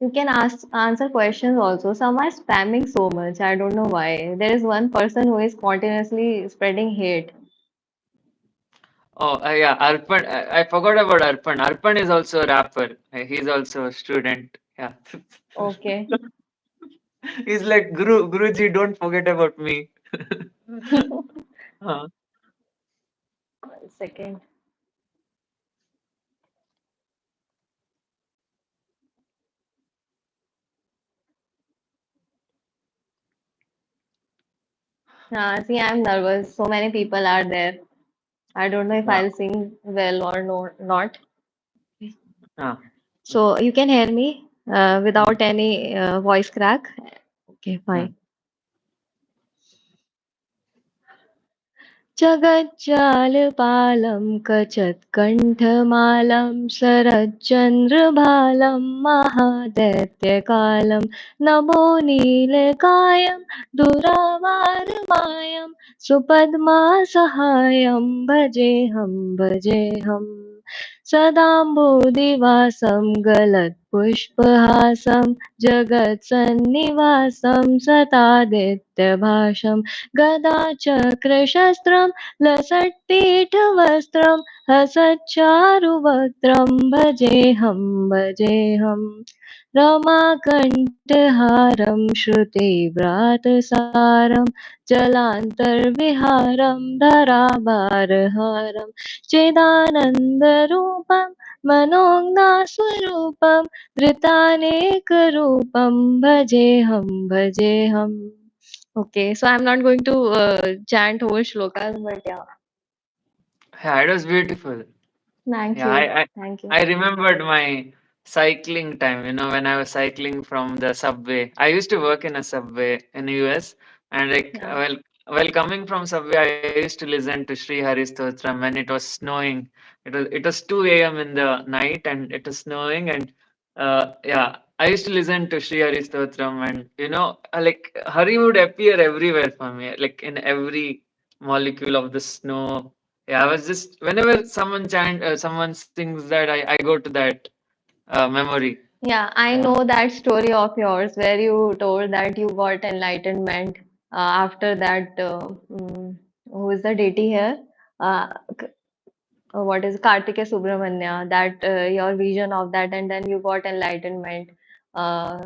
You can answer questions also. Some are spamming so much. I don't know why. There is one person who is continuously spreading hate. Oh, yeah, Arpan. I forgot about Arpan. Arpan is also a rapper. He's also a student. Yeah. Okay. He's like, Guruji, don't forget about me. Huh. 1 second. See, I'm nervous. So many people are there. I don't know if Yeah. I'll sing well or no, not. Yeah. So you can hear me mm, without any voice crack. Okay, fine. mm, जगज्जालपालं कचत्कण्ठमालं शरच्चन्द्रभालं महादैत्यकालं NaMo नीलकायं दुरावारमायं सुपद्मासहायं भजेऽहं सदाम्बुदिवासं गलत्पुष्पहासं जगत्सन्निवासं सतादित्यभाषं गदाचक्रशस्त्रं लसत्पीठवस्त्रं हसच्चारुवक्त्रं भजेऽहं रमाकण्ठहारं श्रुतिव्रातसारं जलान्तर्विहारं धराभारहारं चिदानन्दरूपं मनोज्ञस्वरूपं धृतानेकरूपं भजेऽहं. Okay, so I'm not going to chant whole shlokas, but yeah, yeah, it was beautiful. thank Yeah, you, thank you. I remembered my cycling time, when I was cycling from the subway. I used to work in a subway in the US, and like Yeah, while coming from subway, I used to listen to Sri Hari Stotram when it was snowing. It was 2 a.m. in the night and it was snowing, and yeah, I used to listen to Sri Hari Stotram, and like Hari would appear everywhere for me, like in every molecule of the snow. Yeah, I was just whenever someone sings that, I go to that memory. yeah, I Yeah. know that story of yours where you told that you got enlightenment after that. Who is the deity here? Uh, what is Kartike Subramanya, that your vision of that, and then you got enlightenment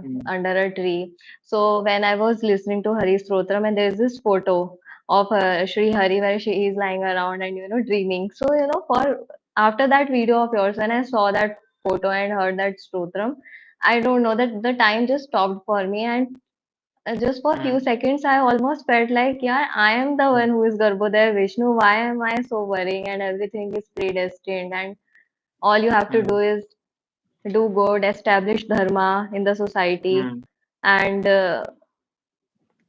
Mm, under a tree. So when I was listening to Hari Stotram, and there's this photo of Sri Hari where she is lying around and dreaming. So for after that video of yours, when I saw that photo and heard that Stotram, I don't know that the time just stopped for me, and just for a few mm, seconds, I almost felt like, yeah, I am the one mm, who is Garbhodaya Vishnu. Why am I so worrying? And everything is predestined, and all you have to do mm, is do good, establish dharma in the society, mm, and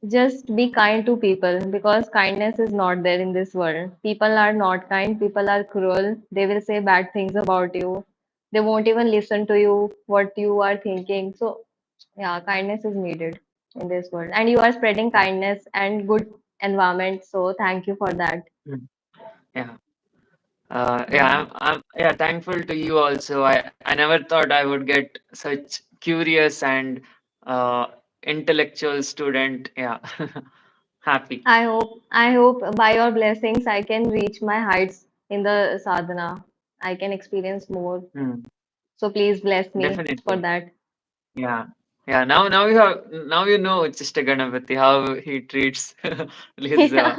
just be kind to people because kindness is not there in this world. People are not kind, people are cruel. They will say bad things about you. They won't even listen to you, what you are thinking. So, yeah, kindness is needed in this world. And you are spreading yeah. kindness and good environment. So, thank you for that. Mm, yeah. Yeah, Yeah. yeah, thankful to you also. I never thought I would get such curious and uh, intellectual student. Yeah. Happy. I hope by your blessings I can reach my heights in the sadhana. I can experience more. Mm, So please bless me for definitely. that. Yeah. Yeah. Now it's just a Ganapati, how he treats his Yeah.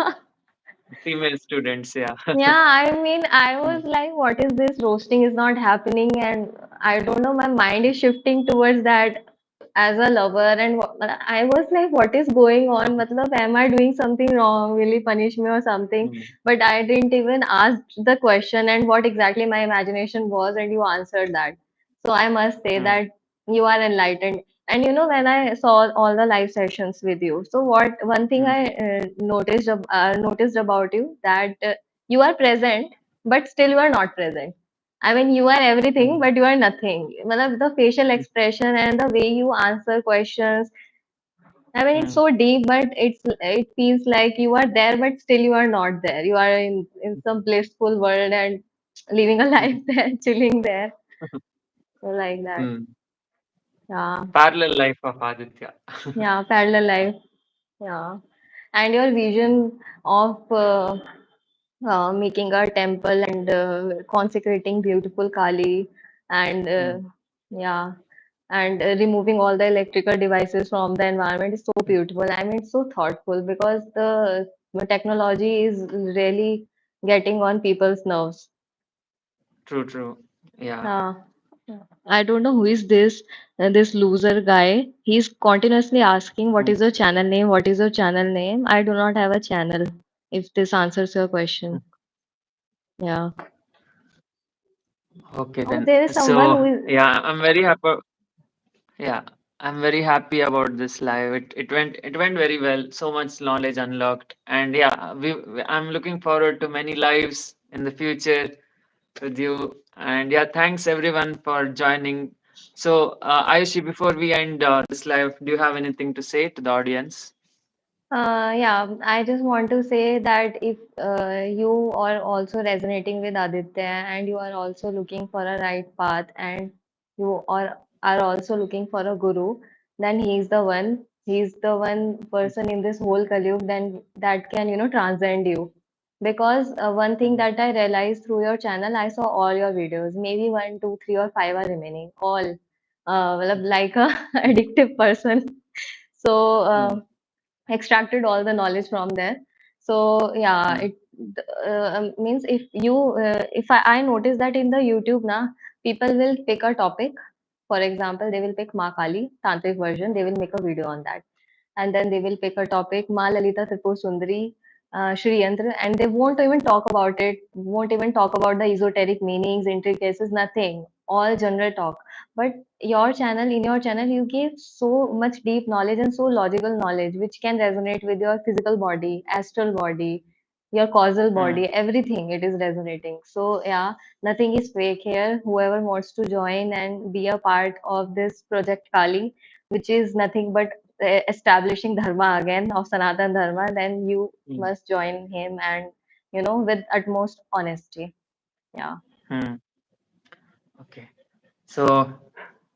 female students. Yeah. Yeah, I mean, I Mm, was like, what is this? Roasting is not happening, and I don't know, my mind is shifting towards that as a lover. And I was like, what is going on? Matlab, am I doing something wrong? Will he punish me or something? mm, But I didn't even ask the question and what exactly my imagination was, and you answered that. So I must say mm, that you are enlightened. And when I saw all the live sessions with you, so what one thing mm, I noticed about you that you are present, but still you are not present. I mean, you are everything, mm, but you are nothing. Matlab, the facial expression and the way you answer questions. I mean, it's mm, so deep, but it feels like you are there, but still you are not there. You are in some blissful world and living a life mm, there, chilling there, so like that. mm. Yeah, Parallel life of Aditya. yeah, parallel life. Yeah, and your vision of making a temple and consecrating beautiful Kali and Mm, yeah, and removing all the electrical devices from the environment is so beautiful. I mean, it's so thoughtful because the technology is really getting on people's nerves. true, true. Yeah. Uh, I don't know who is this loser guy. He's continuously asking, "What Mm, is your channel name? What is your channel name?" I do not have a channel. If this answers your mm, question, yeah. Okay Oh, then. there is someone So who is. yeah, I'm very happy. Yeah, I'm very happy about this live. It went very well. So much knowledge unlocked, and yeah, I'm looking forward to many lives in the future with you. And yeah, thanks everyone for joining. So Ayushi, before we end this live, do you have anything to say to the audience? Yeah, I just want to say that if you are also resonating with Aditya and you are also looking for a right path and are also looking for a guru, then he's the one. He's the one person in this whole Kaliyug then that can, transcend you. Because one thing Mm, that I realized through your channel, I saw all your videos. Maybe one, two, three, or five are remaining. All, well, like a addictive person. So. mm, Extracted all the knowledge from there. So yeah, mm, means if I notice that in the YouTube now people will pick a topic. For example, they will pick Ma Kali tantric version. They will make a video on that, and then they will pick a topic Ma Lalita Tripur Sundari, Shri Yantra, and they won't even talk about it. Won't even talk about the esoteric meanings, intricacies, nothing. All general talk. But in your channel, you give so much deep knowledge and so logical knowledge, which can resonate with your physical body, astral body, your causal mm, body, everything. It is resonating. So yeah, nothing is fake here. Whoever wants to join and be a part of this project Kali, which is nothing but establishing dharma again of Sanatan Dharma, then you mm, must join him and with utmost honesty. Yeah. mm. Okay. So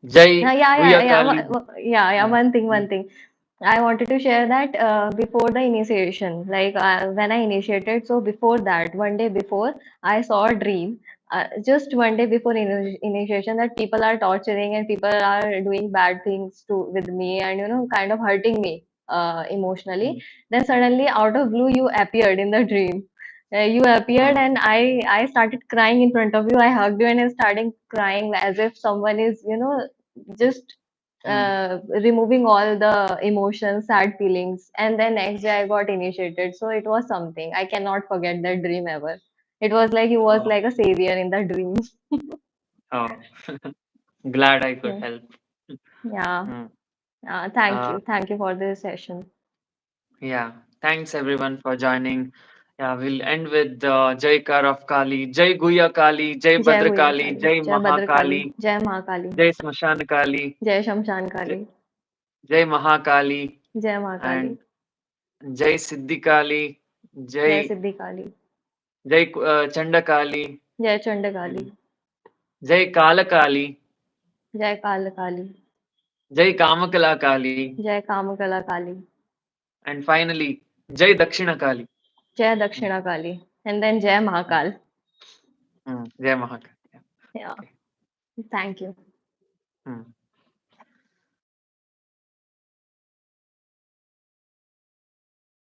Jai Yeah, yeah, Guya yeah, Kali. yeah, yeah. Yeah. One Mm, thing. I wanted to share that before the initiation, like when I initiated, so before that, one day before, I saw a dream. Just one day before initiation, that people are torturing and people are doing bad things to with me and kind of hurting me emotionally. mm, Then suddenly, out of blue, you appeared in the dream. You appeared mm, and I started crying in front of you. I hugged you and I started crying as if someone is just mm. removing all the emotions, sad feelings, and then next day I got initiated. So it was something. I cannot forget that dream ever. It was like he was Oh, like a savior in the dream. oh, glad I could Yeah. help. Yeah. Mm. Thank Uh, you. Thank you for this session. yeah, thanks everyone for joining. Yeah, we'll end with Jaikar of Kali, Jai Guya Kali, Jai Jai Badra Huya Kali, Kali. Jai Jai Badr Kali. Mahakali, Jai Mahakali. Jai Smashan Kali, Jai Shamshan Jai, Kali. Jai Mahakali, Jai Mahakali. and Jai Siddhi Kali, Jai Jai Siddhi Kali. Jai Chanda Kali, Jai Chanda Kali. and Jai Kala Kali, Jai Kal Kali. Jai Kamakala Kali, Jai Kamakala Kali. and finally Jai Dakshina Kali. Jai Mm, Dakshina Kali. And then Jai mm, Mahakal. Jai Mahakali. Yeah. Yeah. Okay. Thank you. Mm.